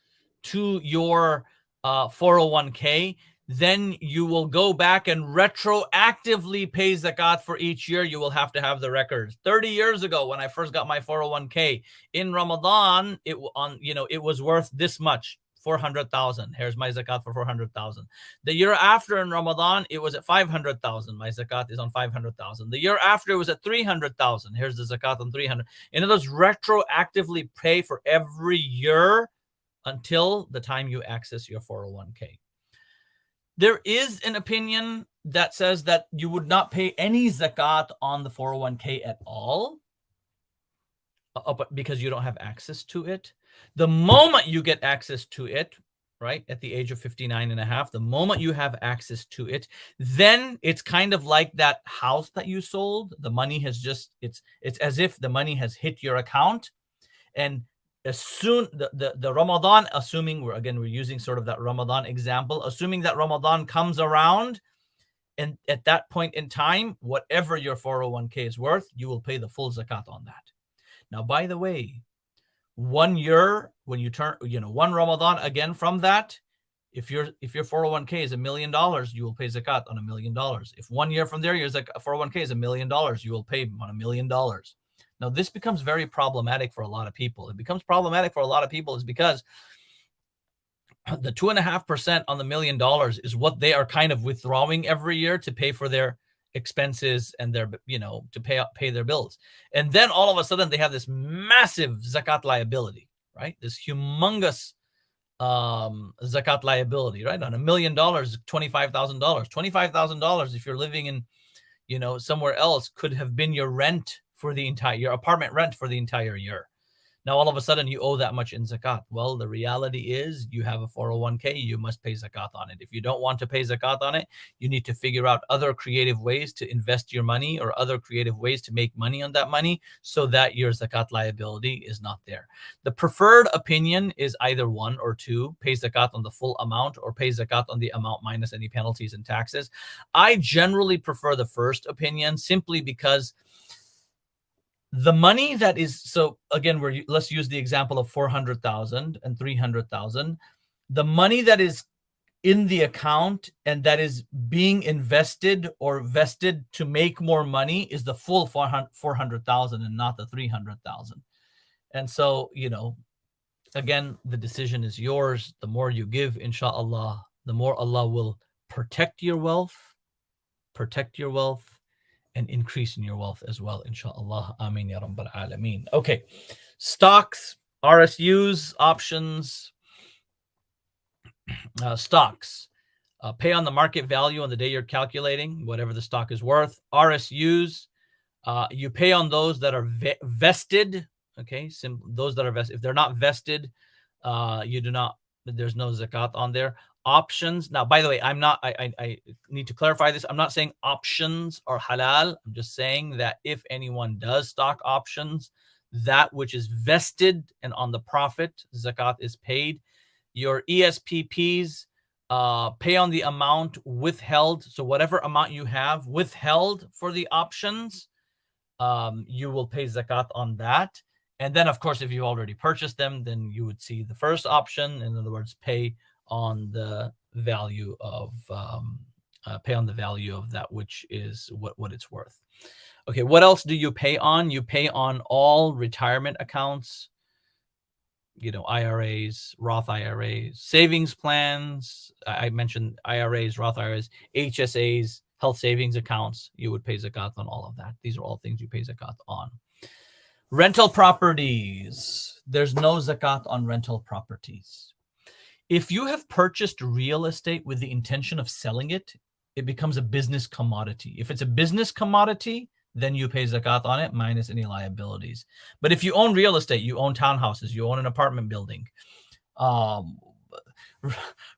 to your 401k, then you will go back and retroactively pay zakat for each year. You will have to have the records. 30 years ago, when I first got my 401k in Ramadan, it was worth this much, 400,000. Here's my zakat for 400,000. The year after in Ramadan, it was at 500,000. My zakat is on 500,000. The year after, it was at 300,000. Here's the zakat on 300. In other words, retroactively pay for every year until the time you access your 401k. There is an opinion that says that you would not pay any zakat on the 401k at all because you don't have access to it. The moment you get access to it, right, at the age of 59 and a half, the moment you have access to it, then it's kind of like that house that you sold. The money has just, it's as if the money has hit your account. And as soon the Ramadan, assuming we're using sort of that Ramadan example, assuming that Ramadan comes around, and at that point in time, whatever your 401k is worth, you will pay the full zakat on that. Now, by the way, 1 year, when you turn, one Ramadan again from that, if your 401k is $1 million, you will pay zakat on $1 million. If 1 year from there, your 401k is $1 million, you will pay on $1 million. Now, this becomes very problematic for a lot of people. It becomes problematic for a lot of people is because the 2.5% on the $1 million is what they are kind of withdrawing every year to pay for their expenses and their, to pay their bills. And then all of a sudden they have this massive zakat liability, right? This humongous zakat liability, right? On $1 million, $25,000. $25,000, if you're living in, somewhere else, could have been your rent for your apartment rent for the entire year. Now, all of a sudden, you owe that much in zakat. Well, the reality is you have a 401k, you must pay zakat on it. If you don't want to pay zakat on it, you need to figure out other creative ways to invest your money or other creative ways to make money on that money so that your zakat liability is not there. The preferred opinion is either one or two, pay zakat on the full amount or pay zakat on the amount minus any penalties and taxes. I generally prefer the first opinion simply because the money that is, so again, let's use the example of 400,000 and 300,000. The money that is in the account and that is being invested or vested to make more money is the full 400,000 and not the 300,000. And so, again, the decision is yours. The more you give, inshallah, the more Allah will protect your wealth, and increase in your wealth as well, inshallah. Ameen ya Rabbal Alameen. Okay, stocks, RSUs, options, stocks. Pay on the market value on the day you're calculating, whatever the stock is worth. RSUs, you pay on those that are vested. Okay, those that are vested. If they're not vested, you do not. There's no zakat on there. Options. Now, by the way, I need to clarify this. I'm not saying options are halal. I'm just saying that if anyone does stock options, that which is vested and on the profit, zakat is paid. Your ESPPs, pay on the amount withheld. So whatever amount you have withheld for the options, you will pay zakat on that. And then, of course, if you already purchased them, then you would see the first option. In other words, pay on the value of that which is what it's worth. Okay, what else do you pay on? You pay on all retirement accounts, IRAs, Roth IRAs, savings plans. I mentioned IRAs, Roth IRAs, HSAs, health savings accounts. You would pay zakat on all of that. These are all things you pay zakat on. Rental properties. There's no zakat on rental properties. If you have purchased real estate with the intention of selling it, it becomes a business commodity. If it's a business commodity, then you pay zakat on it minus any liabilities. But if you own real estate, you own townhouses, you own an apartment building,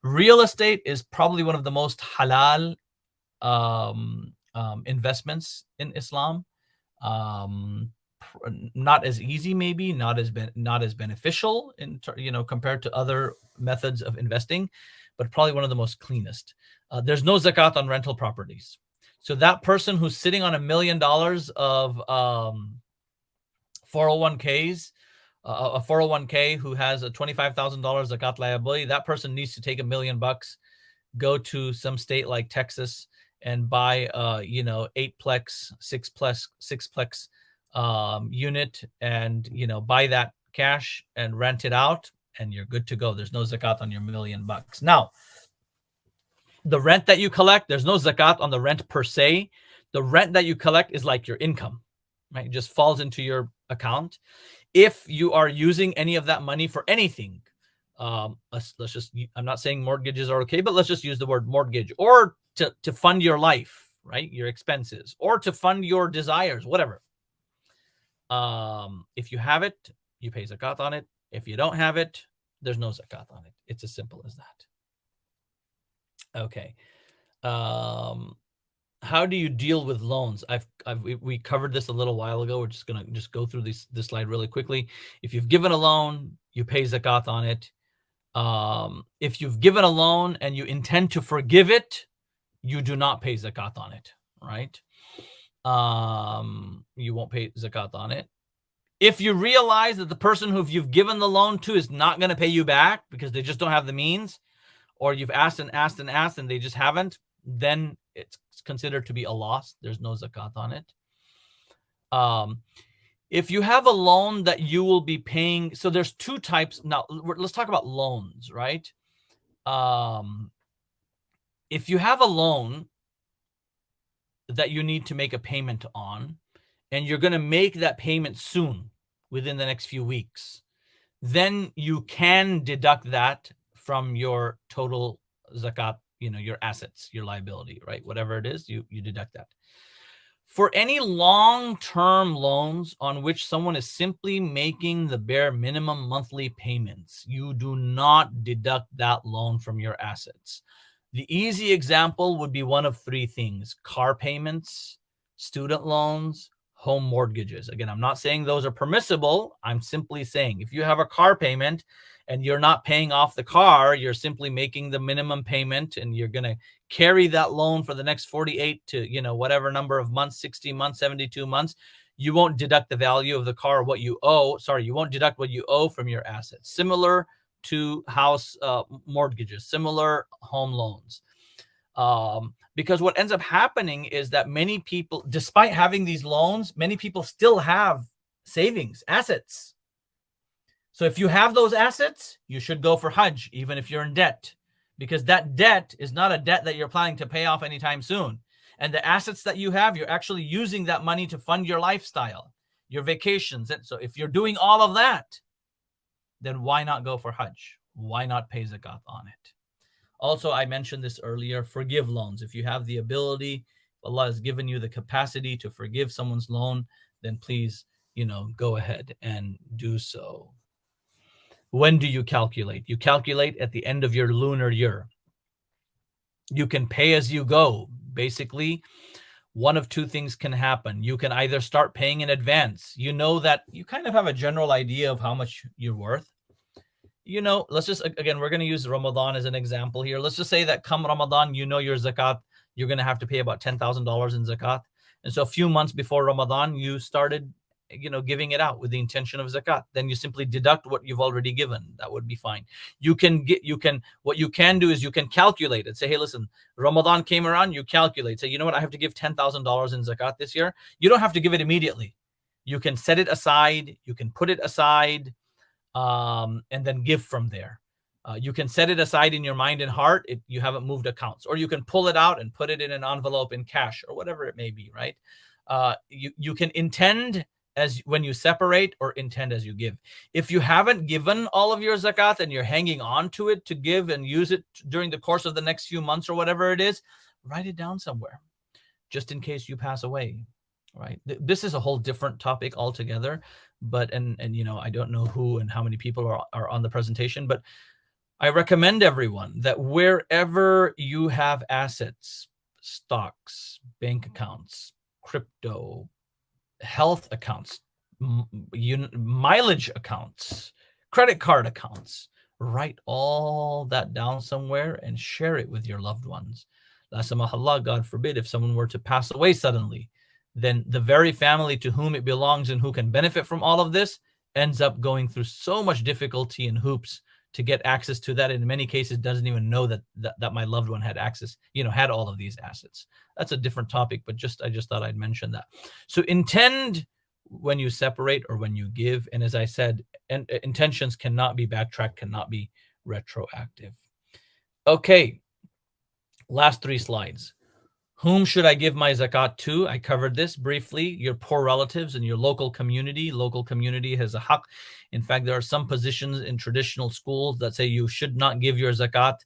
real estate is probably one of the most halal investments in Islam. Not as easy, maybe not as beneficial compared to other methods of investing, but probably one of the most cleanest. There's no zakat on rental properties. So that person who's sitting on $1 million of 401ks, a 401k who has a $25,000 zakat liability, that person needs to take $1 million, go to some state like Texas and buy 8-plex, 6-plex unit, and buy that cash and rent it out, and you're good to go. There's no zakat on your $1 million. Now, the rent that you collect, there's no zakat on the rent per se. The rent that you collect is like your income, right? It just falls into your account. If you are using any of that money for anything, let's just, I'm not saying mortgages are okay, but let's just use the word mortgage, or to fund your life, right? Your expenses, or to fund your desires, whatever. If you have it, you pay zakat on it. If you don't have it, there's no zakat on it. It's as simple as that. Okay. How do you deal with loans? We covered this a little while ago. We're just gonna go through this slide really quickly. If you've given a loan, you pay zakat on it. If you've given a loan and you intend to forgive it, you do not pay zakat on it, right? You won't pay zakat on it. If you realize that the person who you've given the loan to is not going to pay you back because they just don't have the means, or you've asked and asked and asked and they just haven't, then it's considered to be a loss. There's no zakat on it. If you have a loan that you will be paying, so there's two types. Now, let's talk about loans, right? If you have a loan that you need to make a payment on, and you're going to make that payment soon, within the next few weeks, then you can deduct that from your total zakat, your assets, your liability, right? Whatever it is, you deduct that. For any long-term loans on which someone is simply making the bare minimum monthly payments, you do not deduct that loan from your assets. The easy example would be one of three things: car payments, student loans, home mortgages. Again, I'm not saying those are permissible. I'm simply saying if you have a car payment and you're not paying off the car, you're simply making the minimum payment, and you're going to carry that loan for the next 48 to, whatever number of months, 60 months, 72 months, you won't deduct the value of the car, what you owe. Sorry, you won't deduct what you owe from your assets. Similar to house mortgages, similar home loans. Because what ends up happening is that many people, despite having these loans, many people still have savings, assets. So if you have those assets, you should go for Hajj, even if you're in debt, because that debt is not a debt that you're planning to pay off anytime soon. And the assets that you have, you're actually using that money to fund your lifestyle, your vacations. And so if you're doing all of that, then why not go for Hajj? Why not pay zakat on it? Also, I mentioned this earlier, forgive loans. If you have the ability, Allah has given you the capacity to forgive someone's loan, then please, go ahead and do so. When do you calculate? You calculate at the end of your lunar year. You can pay as you go. Basically, one of two things can happen. You can either start paying in advance. You know that you kind of have a general idea of how much you're worth. Let's just, again, we're going to use Ramadan as an example here. Let's just say that come Ramadan, your zakat, you're going to have to pay about $10,000 in zakat. And so a few months before Ramadan, you started, giving it out with the intention of zakat. Then you simply deduct what you've already given. That would be fine. What you can do is you can calculate it. Say, hey, listen, Ramadan came around, you calculate. Say, you know what? I have to give $10,000 in zakat this year. You don't have to give it immediately. You can set it aside. You can put it aside. And then give from there. You can set it aside in your mind and heart if you haven't moved accounts, or you can pull it out and put it in an envelope in cash or whatever it may be, right? You can intend as when you separate, or intend as you give. If you haven't given all of your zakat and you're hanging on to it to give and use it during the course of the next few months or whatever it is, write it down somewhere just in case you pass away. Right. This is a whole different topic altogether, but and I don't know who and how many people are on the presentation, but I recommend everyone that wherever you have assets, stocks, bank accounts, crypto, health accounts, mileage accounts, credit card accounts, write all that down somewhere and share it with your loved ones. La samah Allah, God forbid, if someone were to pass away suddenly, then the very family to whom it belongs and who can benefit from all of this ends up going through so much difficulty and hoops to get access to that. In many cases, doesn't even know that my loved one had access, had all of these assets. That's a different topic, but I just thought I'd mention that. So intend when you separate or when you give. And as I said, intentions cannot be backtracked, cannot be retroactive. Okay, last 3 slides. Whom should I give my zakat to? I covered this briefly. Your poor relatives and your local community. Local community has a haqq. In fact, there are some positions in traditional schools that say you should not give your zakat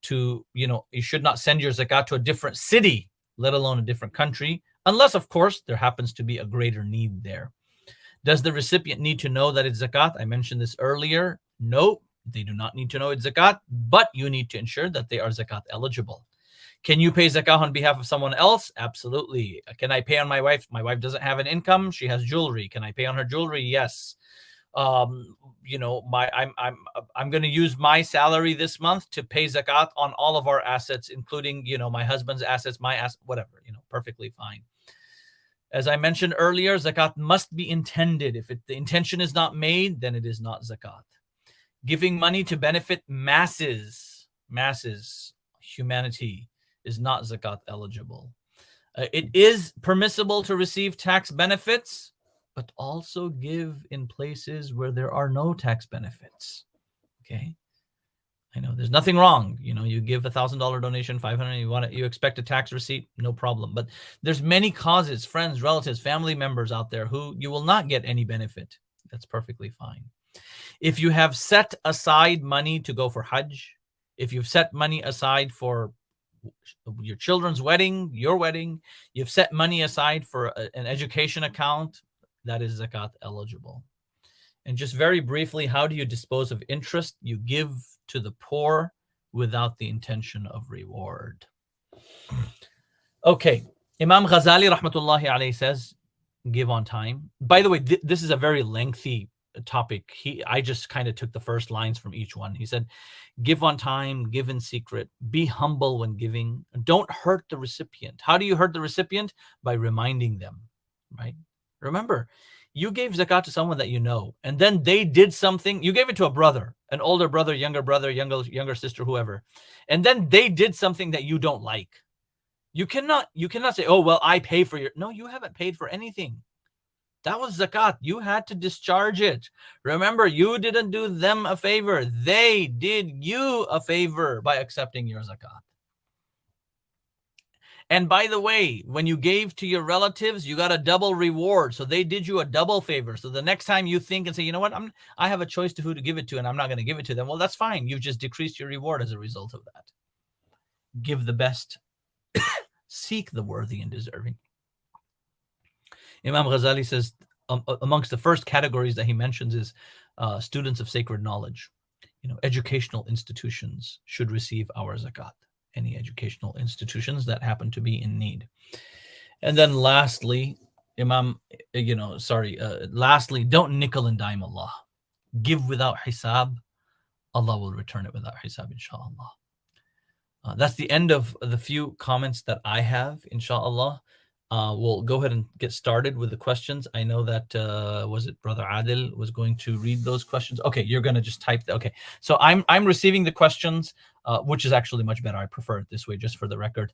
to, you should not send your zakat to a different city, let alone a different country, unless, of course, there happens to be a greater need there. Does the recipient need to know that it's zakat? I mentioned this earlier. No, they do not need to know it's zakat, but you need to ensure that they are zakat eligible. Can you pay zakah on behalf of someone else? Absolutely. Can I pay on my wife? My wife doesn't have an income. She has jewelry. Can I pay on her jewelry? Yes. I'm going to use my salary this month to pay zakat on all of our assets, including, my husband's assets, my assets, whatever, perfectly fine. As I mentioned earlier, zakat must be intended. If the intention is not made, then it is not zakat. Giving money to benefit masses, humanity, is not zakat eligible. It is permissible to receive tax benefits, but also give in places where there are no tax benefits. Okay, I know there's nothing wrong. You give $1,000 donation, $500, you expect a tax receipt, no problem. But there's many causes, friends, relatives, family members out there who you will not get any benefit. That's perfectly fine. If you have set aside money to go for Hajj, if you've set money aside for your children's wedding, your wedding, you've set money aside for an education account, that is zakat eligible. And just very briefly, how do you dispose of interest? You give to the poor without the intention of reward. Okay, Imam Ghazali rahmatullahi alayhi says, give on time. By the way, this is a very lengthy topic. I just kind of took the first lines from each one. He said, give on time, give in secret, be humble when giving, don't hurt the recipient. How do you hurt the recipient? By reminding them, right? Remember, you gave zakat to someone that you know, and then they did something. You gave it to a brother, an older brother, younger sister, whoever, and then they did something that you don't like. You cannot say, oh, well, I pay for your. No, you haven't paid for anything. That was zakat. You had to discharge it. Remember, you didn't do them a favor. They did you a favor by accepting your zakat. And by the way, when you gave to your relatives, you got a double reward. So they did you a double favor. So the next time you think and say, you know what, I have a choice to who to give it to, and I'm not going to give it to them. Well, that's fine. You've just decreased your reward as a result of that. Give the best. Seek the worthy and deserving. Imam Ghazali says amongst the first categories that he mentions is students of sacred knowledge. Educational institutions should receive our zakat. Any educational institutions that happen to be in need. And then lastly, lastly, don't nickel and dime Allah. Give without hisab. Allah will return it without hisab, inshallah. That's the end of the few comments that I have, inshallah. We'll go ahead and get started with the questions. I know that, was it Brother Adil was going to read those questions? Okay, you're going to just type that. Okay, so I'm receiving the questions, which is actually much better. I prefer it this way, just for the record.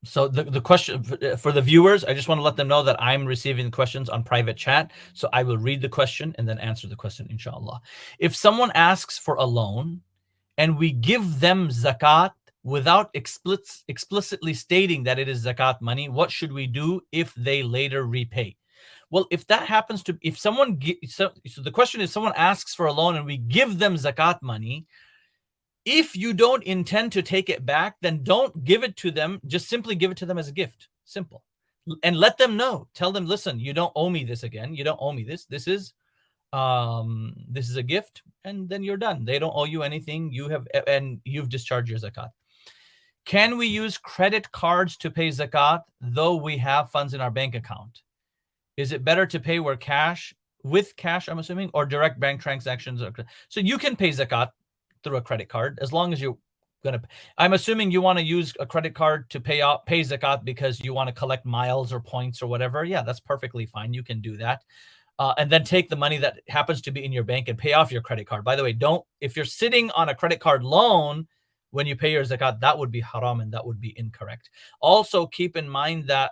So the question for the viewers, I just want to let them know that I'm receiving the questions on private chat. So I will read the question and then answer the question, inshallah. If someone asks for a loan and we give them zakat without explicitly stating that it is zakat money, what should we do if they later repay? Well, if that happens to, if someone, so the question is, someone asks for a loan and we give them zakat money. If you don't intend to take it back, then don't give it to them. Just simply give it to them as a gift. Simple. And let them know. Tell them, listen, you don't owe me this again. You don't owe me this. This is a gift, and then you're done. They don't owe you anything. You've discharged your zakat. Can we use credit cards to pay zakat, though we have funds in our bank account? Is it better to pay with cash, I'm assuming, or direct bank transactions? So you can pay zakat through a credit card as long as you I'm assuming you want to use a credit card to pay zakat because you want to collect miles or points or whatever. Yeah, that's perfectly fine. You can do that. And then take the money that happens to be in your bank and pay off your credit card. By the way, if you're sitting on a credit card loan when you pay your zakat, that would be haram and that would be incorrect. Also, keep in mind that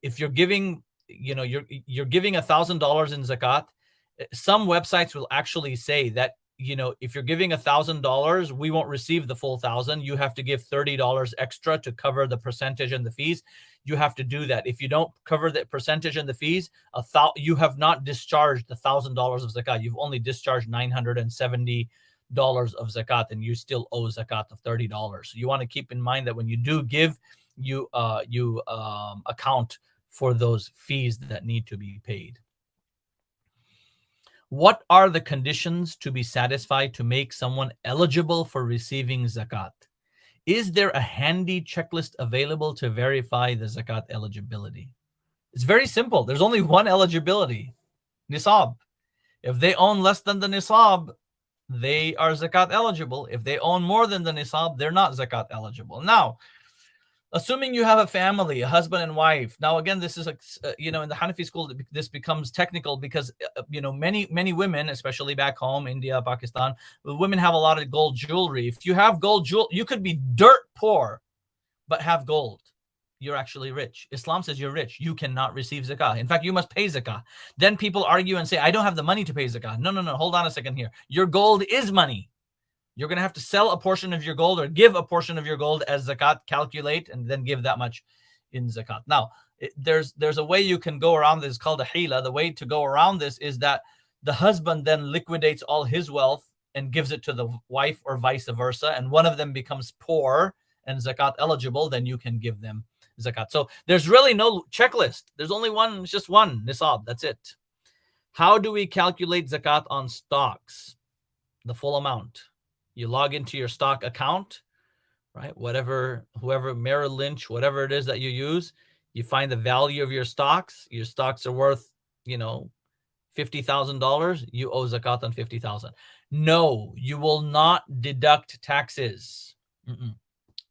if you're giving, you're giving $1,000 in zakat, some websites will actually say that, if you're giving $1,000, we won't receive the full 1,000. You have to give $30 extra to cover the percentage and the fees. You have to do that. If you don't cover the percentage and the fees, you have not discharged the $1,000 of zakat. You've only discharged $970 of zakat, and you still owe zakat of $30. So you want to keep in mind that when you do give, you account for those fees that need to be paid. What are the conditions to be satisfied to make someone eligible for receiving zakat? Is there a handy checklist available to verify the zakat eligibility? It's very simple. There's only one eligibility, Nisab. If they own less than the Nisab, they are zakat eligible. If they own more than the Nisab, they're not zakat eligible. Now, assuming you have a family, a husband and wife. Now, again, this is, in the Hanafi school, this becomes technical because, many women, especially back home, India, Pakistan, women have a lot of gold jewelry. If you have gold jewelry, you could be dirt poor, but have gold. You're actually rich. Islam says you're rich. You cannot receive zakah. In fact, you must pay zakah. Then people argue and say, I don't have the money to pay zakah. No. Hold on a second here. Your gold is money. You're going to have to sell a portion of your gold or give a portion of your gold as zakat, calculate, and then give that much in zakat. Now, there's a way you can go around this. It's called a hila. The way to go around this is that the husband then liquidates all his wealth and gives it to the wife or vice versa, and one of them becomes poor and zakat eligible, then you can give them zakat. So there's really no checklist. There's only one, it's just one nisab. That's it. How do we calculate zakat on stocks? The full amount. You log into your stock account, right? Whoever Merrill Lynch, whatever it is that you use, you find the value of your stocks. Your stocks are worth, $50,000. You owe zakat on 50,000. No, you will not deduct taxes.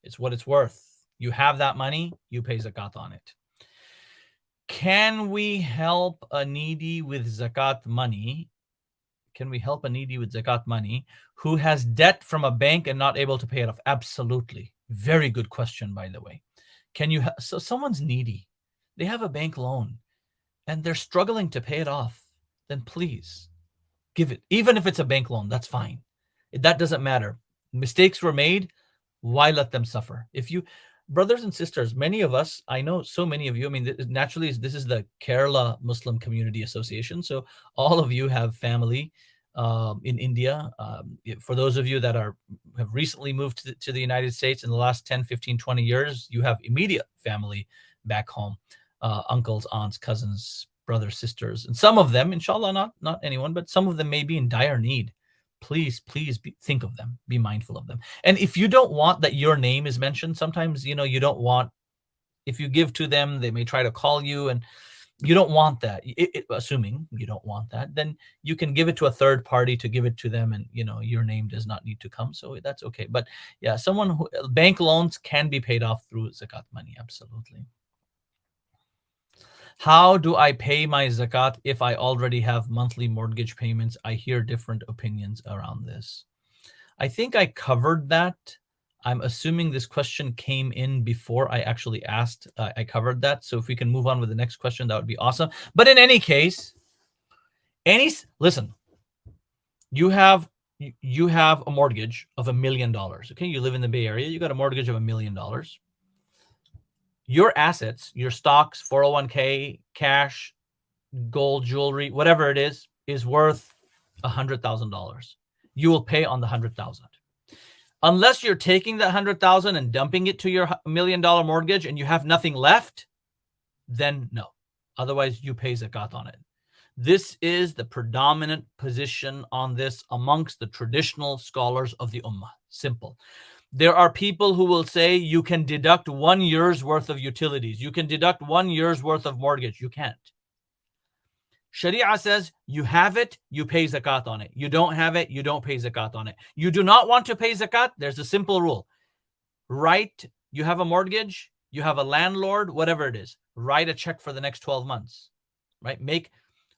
It's what it's worth. You have that money, you pay zakat on it. Can we help a needy with zakat money? Can we help a needy with zakat money who has debt from a bank and not able to pay it off? Absolutely. Very good question, by the way. So someone's needy. They have a bank loan and they're struggling to pay it off. Then please give it. Even if it's a bank loan, that's fine. That doesn't matter. Mistakes were made. Why let them suffer? Brothers and sisters, many of us, I know so many of you, naturally, this is the Kerala Muslim Community Association. So all of you have family in India. For those of you that have recently moved to the United States in the last 10, 15, 20 years, you have immediate family back home, uncles, aunts, cousins, brothers, sisters. And some of them, inshallah, not anyone, but some of them may be in dire need. Please think of them. Be mindful of them. And if you don't want that your name is mentioned, sometimes, you don't want, if you give to them, they may try to call you and you don't want that. Assuming you don't want that, then you can give it to a third party to give it to them and, your name does not need to come. So that's okay. But yeah, bank loans can be paid off through zakat money. Absolutely. How do I pay my zakat if I already have monthly mortgage payments? I hear different opinions around this. I think I covered that. I'm assuming this question came in before I actually asked. I covered that. So if we can move on with the next question, that would be awesome. But in any case, listen, you have a mortgage of $1 million. Okay, you live in the Bay Area. You got a mortgage of $1 million. Your assets, your stocks, 401k, cash, gold, jewelry, whatever it is worth $100,000. You will pay on the $100,000. Unless you're taking that $100,000 and dumping it to your $1 million mortgage and you have nothing left, then no. Otherwise, you pay zakat on it. This is the predominant position on this amongst the traditional scholars of the Ummah. Simple. There are people who will say you can deduct 1 year's worth of utilities. You can deduct 1 year's worth of mortgage. You can't. Sharia says you have it, you pay zakat on it. You don't have it, you don't pay zakat on it. You do not want to pay zakat, there's a simple rule. You have a mortgage, you have a landlord, whatever it is, write a check for the next 12 months, right?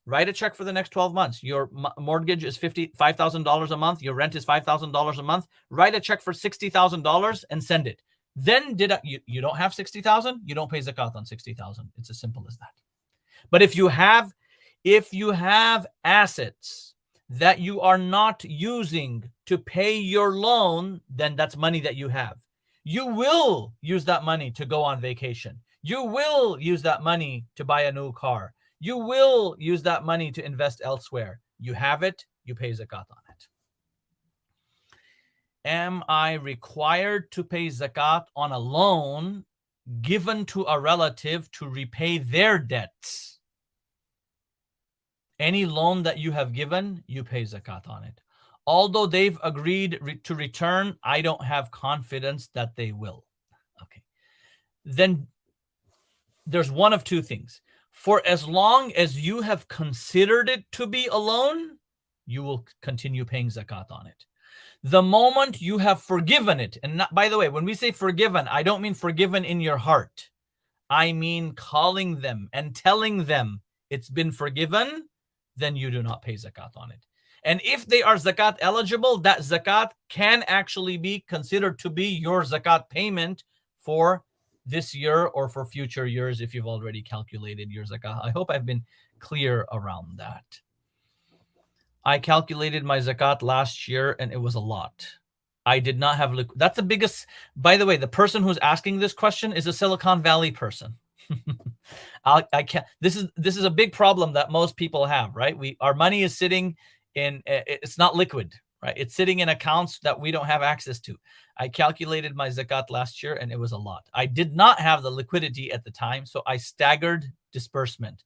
Write a check for the next 12 months. Your mortgage is $5,000 a month. Your rent is $5,000 a month. Write a check for $60,000 and send it. Then you don't have 60,000, you don't pay zakat on 60,000. It's as simple as that. But if you have assets that you are not using to pay your loan, then that's money that you have. You will use that money to go on vacation. You will use that money to buy a new car. You will use that money to invest elsewhere. You have it, you pay zakat on it. Am I required to pay zakat on a loan given to a relative to repay their debts? Any loan that you have given, you pay zakat on it. Although they've agreed to return, I don't have confidence that they will. Okay. Then there's one of two things. For as long as you have considered it to be a loan, you will continue paying zakat on it. The moment you have forgiven it, and not, by the way, when we say forgiven, I don't mean forgiven in your heart. I mean calling them and telling them it's been forgiven, then you do not pay zakat on it. And if they are zakat eligible, that zakat can actually be considered to be your zakat payment for this year or for future years if you've already calculated your zakah. I hope I've been clear around that. I calculated my zakat last year and it was a lot. I did not have that's the biggest. By the way, the person who's asking this question is a Silicon Valley person. I can't. This is a big problem that most people have, right? Our money is sitting in. It's not liquid, right? It's sitting in accounts that we don't have access to. I calculated my zakat last year and it was a lot. I did not have the liquidity at the time, so I staggered disbursement.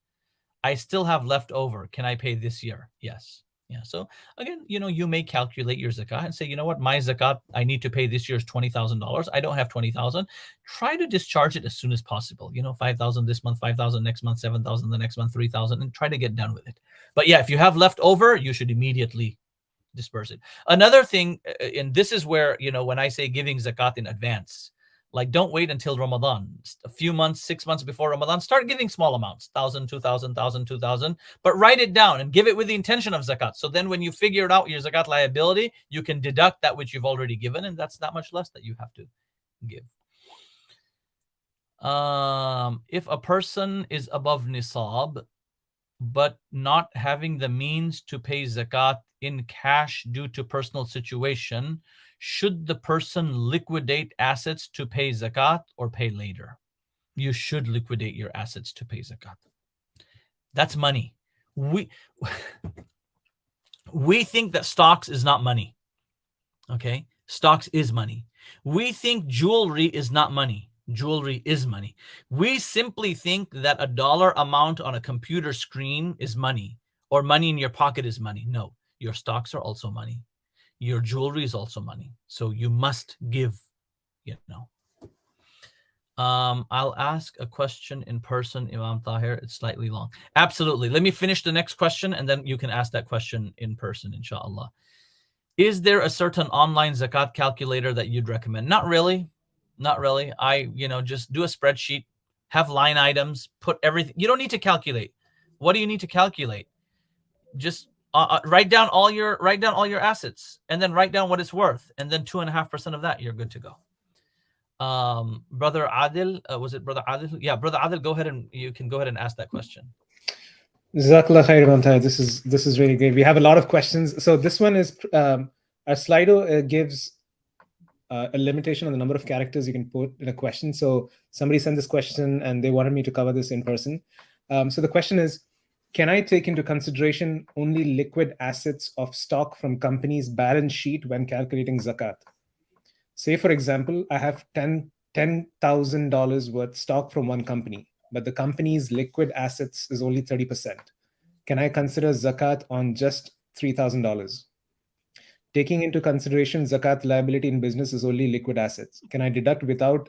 I still have left over. Can I pay this year? Yes. Yeah. So again, you may calculate your zakat and say, you know what, my zakat I need to pay this year is $20,000. I don't have 20,000. Try to discharge it as soon as possible. 5,000 this month, 5,000 next month, 7,000 the next month, 3,000, and try to get done with it. But yeah, if you have left over, you should immediately disperse it. Another thing, and this is where, when I say giving zakat in advance, like don't wait until Ramadan. A few months, 6 months before Ramadan, start giving small amounts, 1,000, 2,000, 1,000, 2,000, but write it down and give it with the intention of zakat. So then when you figure out your zakat liability, you can deduct that which you've already given, and that's that much less that you have to give. If a person is above Nisab, but not having the means to pay zakat in cash due to personal situation, should the person liquidate assets to pay zakat or pay later? You should liquidate your assets to pay zakat. That's money. We think that stocks is not money. Okay? Stocks is money. We think jewelry is not money. Jewelry is money. We simply think that a dollar amount on a computer screen is money, or money in your pocket is money. No, your stocks are also money. Your jewelry is also money. So you must give, I'll ask a question in person, Imam Tahir. It's slightly long. Absolutely. Let me finish the next question and then you can ask that question in person, inshallah. Is there a certain online zakat calculator that you'd recommend? Not really. Not really. Just do a spreadsheet, have line items, put everything. You don't need to calculate. What do you need to calculate? Just write down all your assets and then write down what it's worth, and then 2.5% of that, you're good to go. Brother Adil, was it Brother Adil? Yeah, Brother Adil, go ahead and you can go ahead and ask that question. Jazakallah khair, Imam Tahir. This is really great. We have a lot of questions. So this one is our Slido gives a limitation on the number of characters you can put in a question. So somebody sent this question and they wanted me to cover this in person. So the question is, can I take into consideration only liquid assets of stock from company's balance sheet when calculating zakat? Say, for example, I have $10,000 worth stock from one company, but the company's liquid assets is only 30%. Can I consider zakat on just $3,000? Taking into consideration zakat liability in business is only liquid assets. Can I deduct withdrawal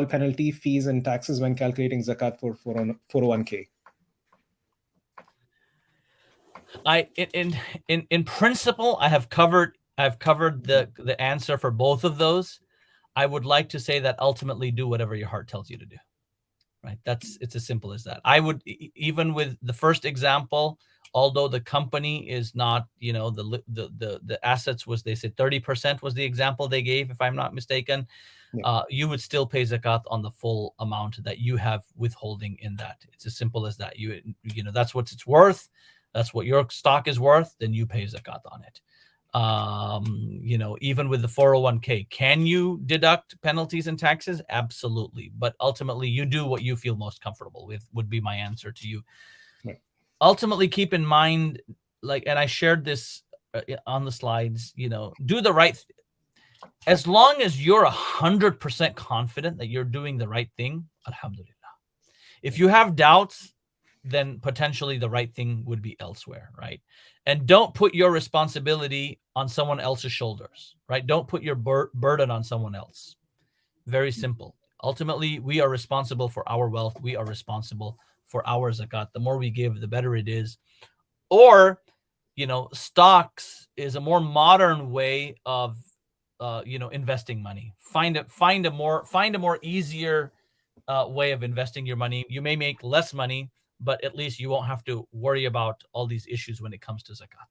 penalty, fees, and taxes when calculating zakat for 401k? In principle, I've covered the answer for both of those. I would like to say that ultimately do whatever your heart tells you to do. Right? It's as simple as that. I would even with the first example, although the company is not, the assets was, they said 30% was the example they gave, if I'm not mistaken. You would still pay zakat on the full amount that you have withholding in that. It's as simple as that. That's what it's worth. That's what your stock is worth. Then you pay zakat on it. Even with the 401k, can you deduct penalties and taxes? Absolutely. But ultimately, you do what you feel most comfortable with, would be my answer to you. Right. Ultimately, keep in mind, and I shared this on the slides, do the right thing. As long as you're 100% confident that you're doing the right thing, alhamdulillah. If you have doubts, then potentially the right thing would be elsewhere, right? And don't put your responsibility on someone else's shoulders, right? Don't put your burden on someone else. Very simple. Ultimately, we are responsible for our wealth. We are responsible for our zakat. The more we give, the better it is. Or, stocks is a more modern way of investing money. Find a more easier way of investing your money. You may make less money, but at least you won't have to worry about all these issues when it comes to zakat.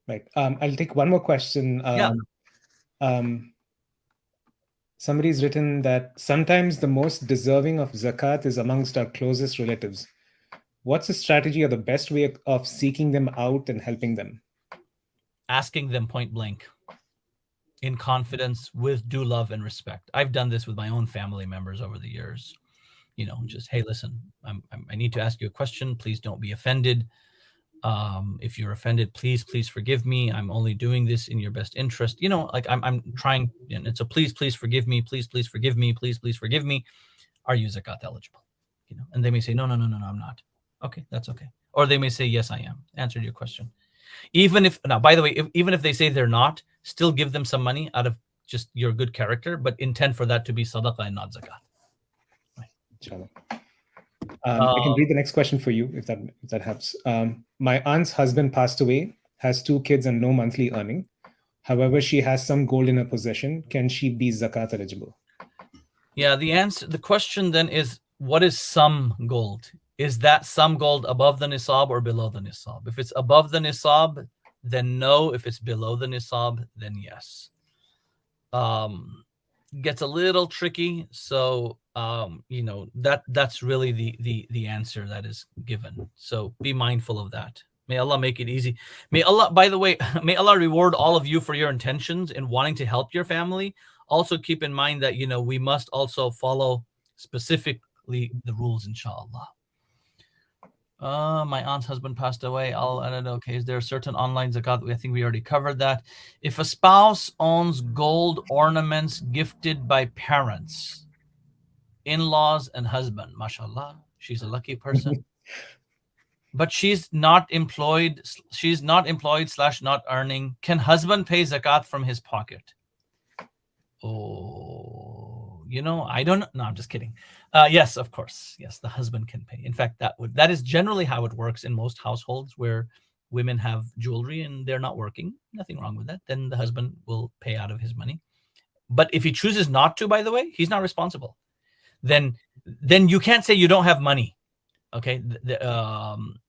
Right. I'll take one more question. Somebody's written that sometimes the most deserving of zakat is amongst our closest relatives. What's the strategy or the best way of seeking them out and helping them? Asking them point blank, in confidence, with due love and respect. I've done this with my own family members over the years. Just, hey, listen, I need to ask you a question. Please don't be offended. If you're offended, please forgive me. I'm only doing this in your best interest. I'm trying, and so please forgive me. Please forgive me. Please forgive me. Are you zakat eligible? And they may say, no, I'm not. Okay, that's okay. Or they may say, yes, I am. Answered your question. By the way, even if they say they're not, still give them some money out of just your good character, but intend for that to be sadaqah and not zakat. Inshallah. I can read the next question for you if that helps. My aunt's husband passed away, has 2 kids and no monthly earning. However, she has some gold in her possession. Can she be zakat eligible? Yeah, the question then is, what is some gold? Is that some gold above the nisab or below the nisab? If it's above the nisab, then no. If it's below the nisab, then yes. Gets a little tricky. So, that's really the answer that is given. So be mindful of that. May Allah make it easy. May Allah, by the way, may Allah reward all of you for your intentions in wanting to help your family. Also keep in mind that, we must also follow specifically the rules, inshallah. My aunt's husband passed away. I don't know. Okay, is there a certain online zakat? I think we already covered that. If a spouse owns gold ornaments gifted by parents, in-laws, and husband, mashallah, she's a lucky person. But she's not employed. She's not employed / not earning. Can husband pay zakat from his pocket? Oh, I don't know. No, I'm just kidding. Yes, of course. Yes, the husband can pay. In fact, that is generally how it works in most households where women have jewelry and they're not working. Nothing wrong with that. Then the husband will pay out of his money. But if he chooses not to, by the way, he's not responsible. Then you can't say you don't have money. Okay.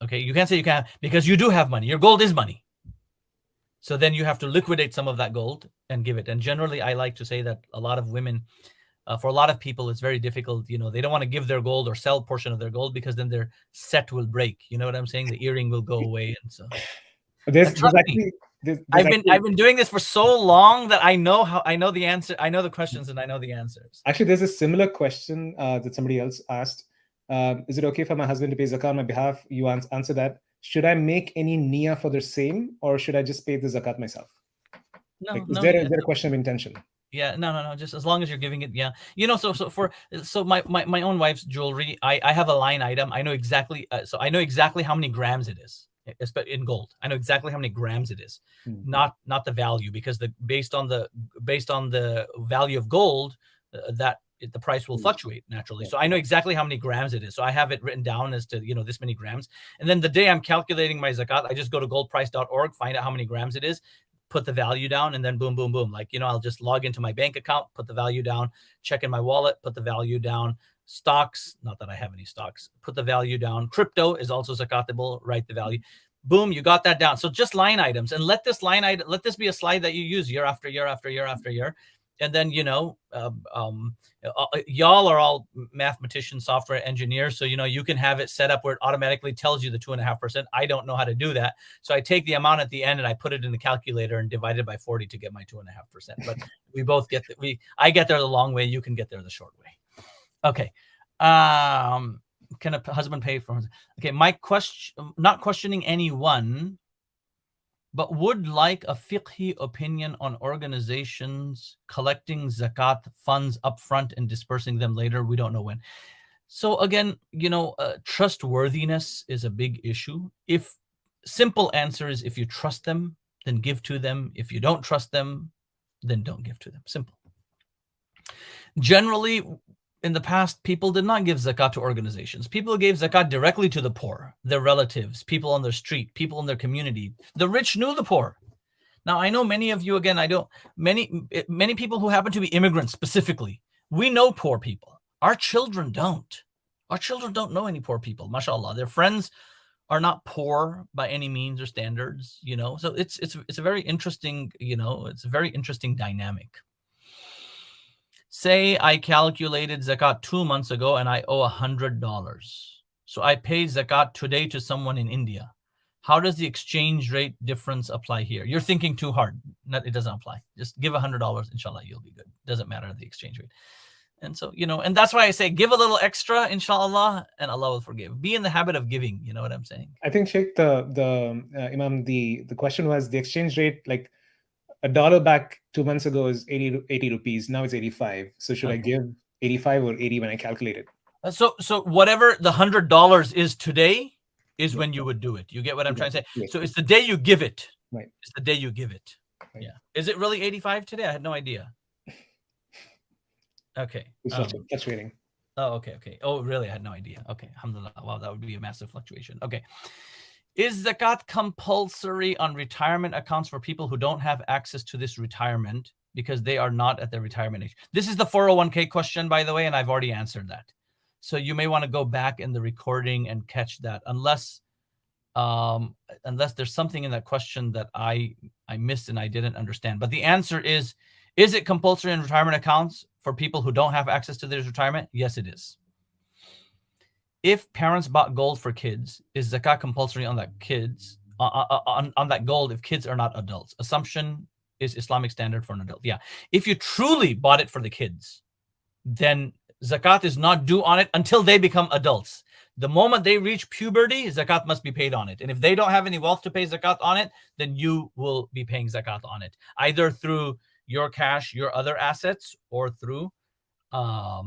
Okay. You can't say you can't, because you do have money. Your gold is money. So then you have to liquidate some of that gold and give it. And generally, I like to say that a lot of women, for a lot of people, it's very difficult. They don't want to give their gold or sell a portion of their gold because then their set will break. You know what I'm saying? The earring will go away. And so I've been doing this for so long that I know the answer. I know the questions and I know the answers. Actually, there's a similar question that somebody else asked. Is it okay for my husband to pay zakat on my behalf? You answer that. Should I make any niyyah for the same, or should I just pay the zakat myself? No, is there a question of intention? Yeah, no. Just as long as you're giving it, yeah. So my own wife's jewelry, I have a line item. I know exactly. So I know exactly how many grams it is in gold. I know exactly how many grams it is, not the value, because based on the value of gold, that the price will fluctuate naturally. So I know exactly how many grams it is. So I have it written down as to, this many grams. And then the day I'm calculating my zakat, I just go to goldprice.org, find out how many grams it is, put the value down, and then boom, boom, boom. Like, I'll just log into my bank account, put the value down, check in my wallet, put the value down. Stocks, not that I have any stocks, put the value down. Crypto is also zakatable, write the value. Boom, you got that down. So just line items, and let this be a slide that you use year after year after year after year. And then, y'all are all mathematicians, software engineers. So, you can have it set up where it automatically tells you the 2.5%. I don't know how to do that. So I take the amount at the end and I put it in the calculator and divide it by 40 to get my 2.5%. But we both get I get there the long way. You can get there the short way. Okay. Can a husband pay for? Okay. My question, not questioning anyone, but would like a fiqhi opinion on organizations collecting zakat funds up front and dispersing them later. We don't know when. So again, trustworthiness is a big issue. Simple answer is, if you trust them, then give to them. If you don't trust them, then don't give to them. Simple. Generally, in the past, people did not give zakat to organizations. People gave zakat directly to the poor, their relatives, people on their street, people in their community. The rich knew the poor. Now, I know many of you, again, many people who happen to be immigrants specifically, we know poor people. Our children don't. Our children don't know any poor people, mashallah. Their friends are not poor by any means or standards, So it's a very interesting, it's a very interesting dynamic. Say I calculated zakat 2 months ago and I owe $100. So I pay zakat today to someone in India. How does the exchange rate difference apply here? You're thinking too hard. It doesn't apply. Just give $100, inshallah, you'll be good. Doesn't matter the exchange rate. And so, and that's why I say give a little extra, inshallah, and Allah will forgive. Be in the habit of giving. You know what I'm saying? I think, Sheikh, Imam, the question was the exchange rate, like $1 back 2 months ago is 80 rupees. Now it's 85. So should I give 85 or 80 when I calculate it? So whatever the $100 is today is when you would do it. You get what I'm trying to say? Yes. So it's the day you give it. Right. It's the day you give it. Right. Yeah. Is it really 85 today? I had no idea. Okay. That's waiting. Oh, okay. Oh, really? I had no idea. Okay. Alhamdulillah. Wow, that would be a massive fluctuation. Okay. Is zakat compulsory on retirement accounts for people who don't have access to this retirement because they are not at their retirement age? This is the 401k question, by the way, and I've already answered that. So you may want to go back in the recording and catch that, unless there's something in that question that I missed and I didn't understand. But the answer is it compulsory in retirement accounts for people who don't have access to their retirement? Yes, it is. If parents bought gold for kids, is zakat compulsory on that kids on that gold if kids are not adults? Assumption is Islamic standard for an adult. Yeah. If you truly bought it for the kids, then zakat is not due on it until they become adults. The moment they reach puberty, zakat must be paid on it. And if they don't have any wealth to pay zakat on it, then you will be paying zakat on it, either through your cash, your other assets, or through the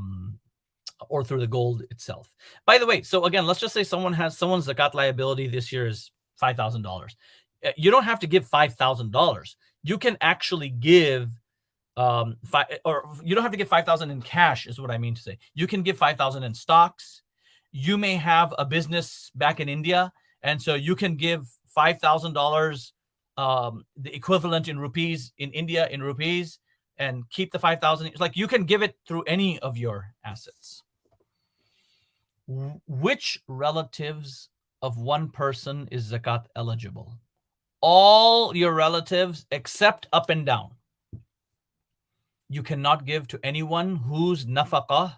gold itself. By the way, so again, let's just say someone's zakat liability this year is $5,000. You don't have to give $5,000. You can actually give you don't have to give 5,000 in cash, is what I mean to say. You can give 5,000 in stocks. You may have a business back in India, and so you can give $5,000, the equivalent in rupees in India in rupees, and keep the 5,000. It's like you can give it through any of your assets. Which relatives of one person is zakat eligible? All your relatives except up and down. You cannot give to anyone whose nafaqah,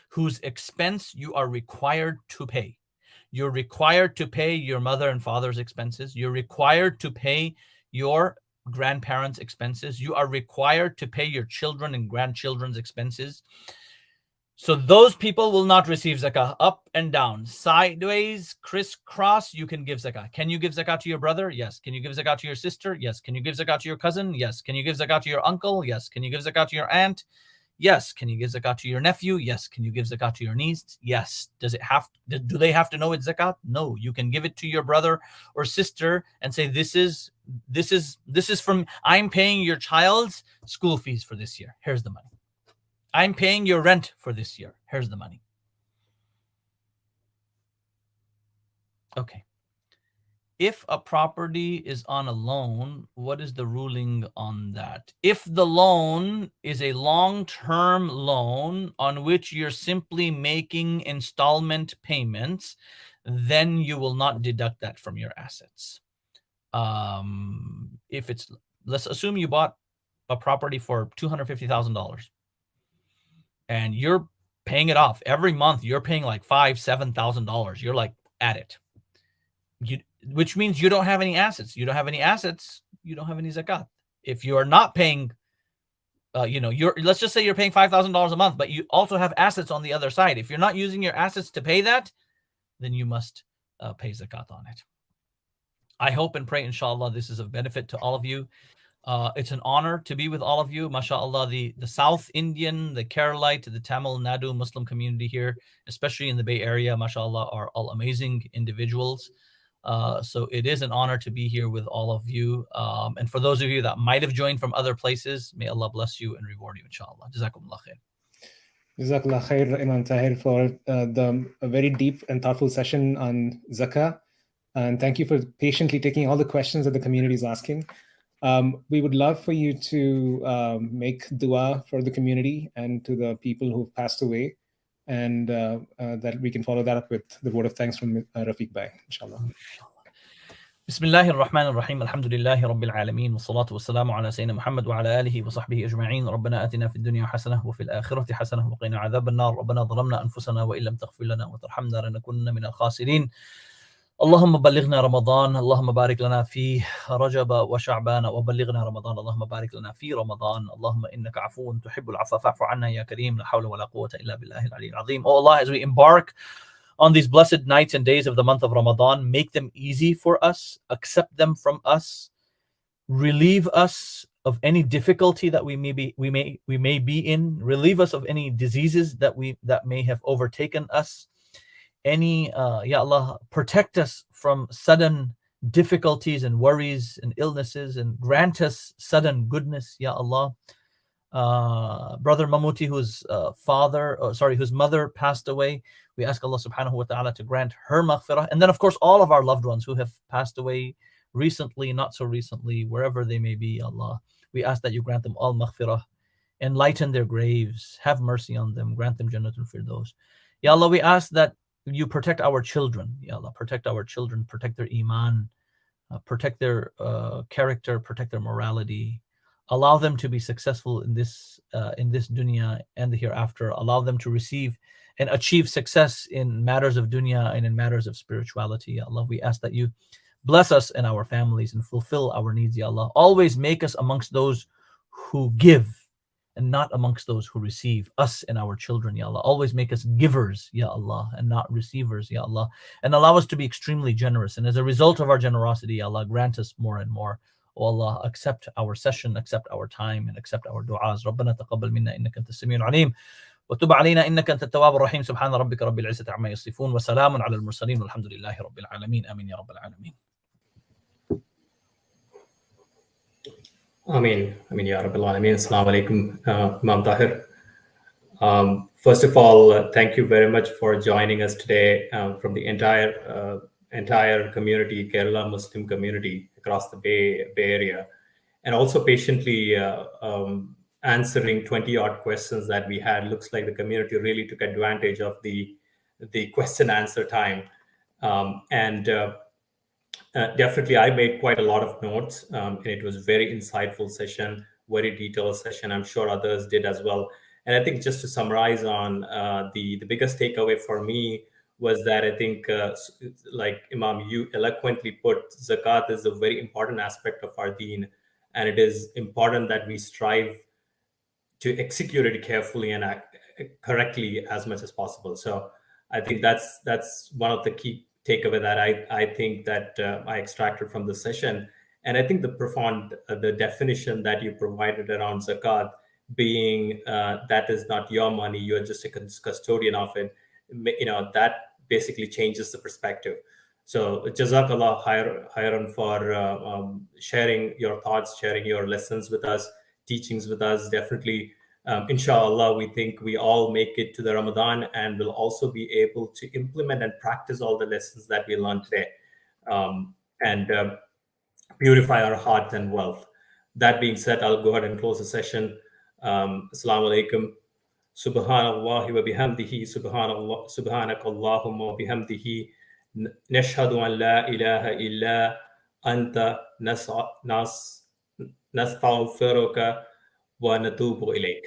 whose expense you are required to pay. You're required to pay your mother and father's expenses. You're required to pay your grandparents' expenses. You are required to pay your children and grandchildren's expenses. So those people will not receive zakah. Up and down, sideways, crisscross, you can give zakah. Can you give zakah to your brother? Yes. Can you give zakah to your sister? Yes. Can you give zakah to your cousin? Yes. Can you give zakah to your uncle? Yes. Can you give zakah to your aunt? Yes. Can you give zakat to your nephew? Yes. Can you give zakat to your niece? Yes. Do they have to know it's zakat? No. You can give it to your brother or sister and say, this is from, I'm paying your child's school fees for this year. Here's the money. I'm paying your rent for this year. Here's the money. Okay. If a property is on a loan, what is the ruling on that? If the loan is a long-term loan on which you're simply making installment payments, then you will not deduct that from your assets. If it's, let's assume you bought a property for $250,000 and you're paying it off every month, you're paying like $5,000-$7,000. You're like at it. Which means you don't have any assets. You don't have any assets. You don't have any zakat. If you are not paying, let's just say you're paying $5,000 a month, but you also have assets on the other side. If you're not using your assets to pay that, then you must pay zakat on it. I hope and pray, inshallah, this is of benefit to all of you. It's an honor to be with all of you. MashaAllah, the South Indian, the Keralite, the Tamil Nadu Muslim community here, especially in the Bay Area, MashaAllah, are all amazing individuals. So it is an honor to be here with all of you. And for those of you that might have joined from other places, may Allah bless you and reward you, inshallah. Jazakumullah khair. Jazakallah khair, Imam Tahir, for a very deep and thoughtful session on Zakah. And thank you for patiently taking all the questions that the community is asking. We would love for you to make dua for the community and to the people who've passed away, and that we can follow that up with the word of thanks from Rafiq Bhai, inshallah. بسم الله الرحمن الرحيم الحمد لله رب العالمين والصلاة والسلام على سيدنا محمد وعلى آله وصحبه أجمعين ربنا آتنا في الدنيا حسنة وفي الآخرة حسنة وقنا عذاب النار ربنا ظلمنا أنفسنا وإن لم تغفر لنا وترحمنا لنكونن من الخاسرين اللهم بلغنا رمضان اللهم بارك لنا في رجب وشعبان وبلغنا رمضان اللهم بارك لنا في رمضان اللهم إنك عفو تحب العفو فاعف عنا يا كريم لا حول ولا قوة إلا بالله العلي العظيم. Oh Allah, as we embark on these blessed nights and days of the month of Ramadan, make them easy for us, accept them from us, relieve us of any difficulty that we may be in, relieve us of any diseases that may have overtaken us. Ya Allah, protect us from sudden difficulties and worries and illnesses, and grant us sudden goodness, Ya Allah. Brother Mamuti, whose mother passed away, we ask Allah subhanahu wa ta'ala to grant her maghfirah. And then, of course, all of our loved ones who have passed away recently, not so recently, wherever they may be, Allah, we ask that you grant them all maghfirah, enlighten their graves, have mercy on them, grant them Jannatul Firdaus. Ya Allah, we ask that you protect our children. Ya Allah, protect our children, protect their iman, protect their character, protect their morality. Allow them to be successful in this dunya and the hereafter. Allow them to receive and achieve success in matters of dunya and in matters of spirituality. Ya Allah, we ask that you bless us and our families and fulfill our needs, Ya Allah. Always make us amongst those who give and not amongst those who receive, us and our children, Ya Allah. Always make us givers, Ya Allah, and not receivers, Ya Allah. And allow us to be extremely generous. And as a result of our generosity, Ya Allah, grant us more and more. Oh Allah, accept our session, accept our time, and accept our du'as. ربنا تقبل منا إنك أنت السميع العليم وتب علينا إنك أنت التواب الرحيم سبحان ربك رب العزة عما يصفون وسلام على المرسلين والحمد لله رب العالمين آمين يا رب العالمين. Ameen ya Rabbil Alameen. Assalamu alaikum, Imam Tahir. First of all, thank you very much for joining us today from the entire community, Kerala Muslim community across the Bay Area, and also patiently answering 20-odd questions that we had. Looks like the community really took advantage of the question answer time. Definitely, I made quite a lot of notes, and it was a very insightful session, very detailed session. I'm sure others did as well. And I think just to summarize on the biggest takeaway for me was that I think, like Imam, you eloquently put, zakat is a very important aspect of our deen, and it is important that we strive to execute it carefully and act correctly as much as possible. So I think that's one of the key takeaway that I think that I extracted from the session. And I think the profound, the definition that you provided around zakat being that is not your money, you're just a custodian of it, that basically changes the perspective. So Jazakallah khairan for sharing your thoughts, sharing your lessons with us, teachings with us. Definitely Inshallah, we think we all make it to the Ramadan and will also be able to implement and practice all the lessons that we learned today, and purify our heart and wealth. That being said, I'll go ahead and close the session. Assalamu alaikum. Subhanallah wa bihamdihi, subhanallah, subhanakallahumma wa bihamdihi, nashhadu an la ilaha illa anta nastaghfiruka wa natubu ilayk.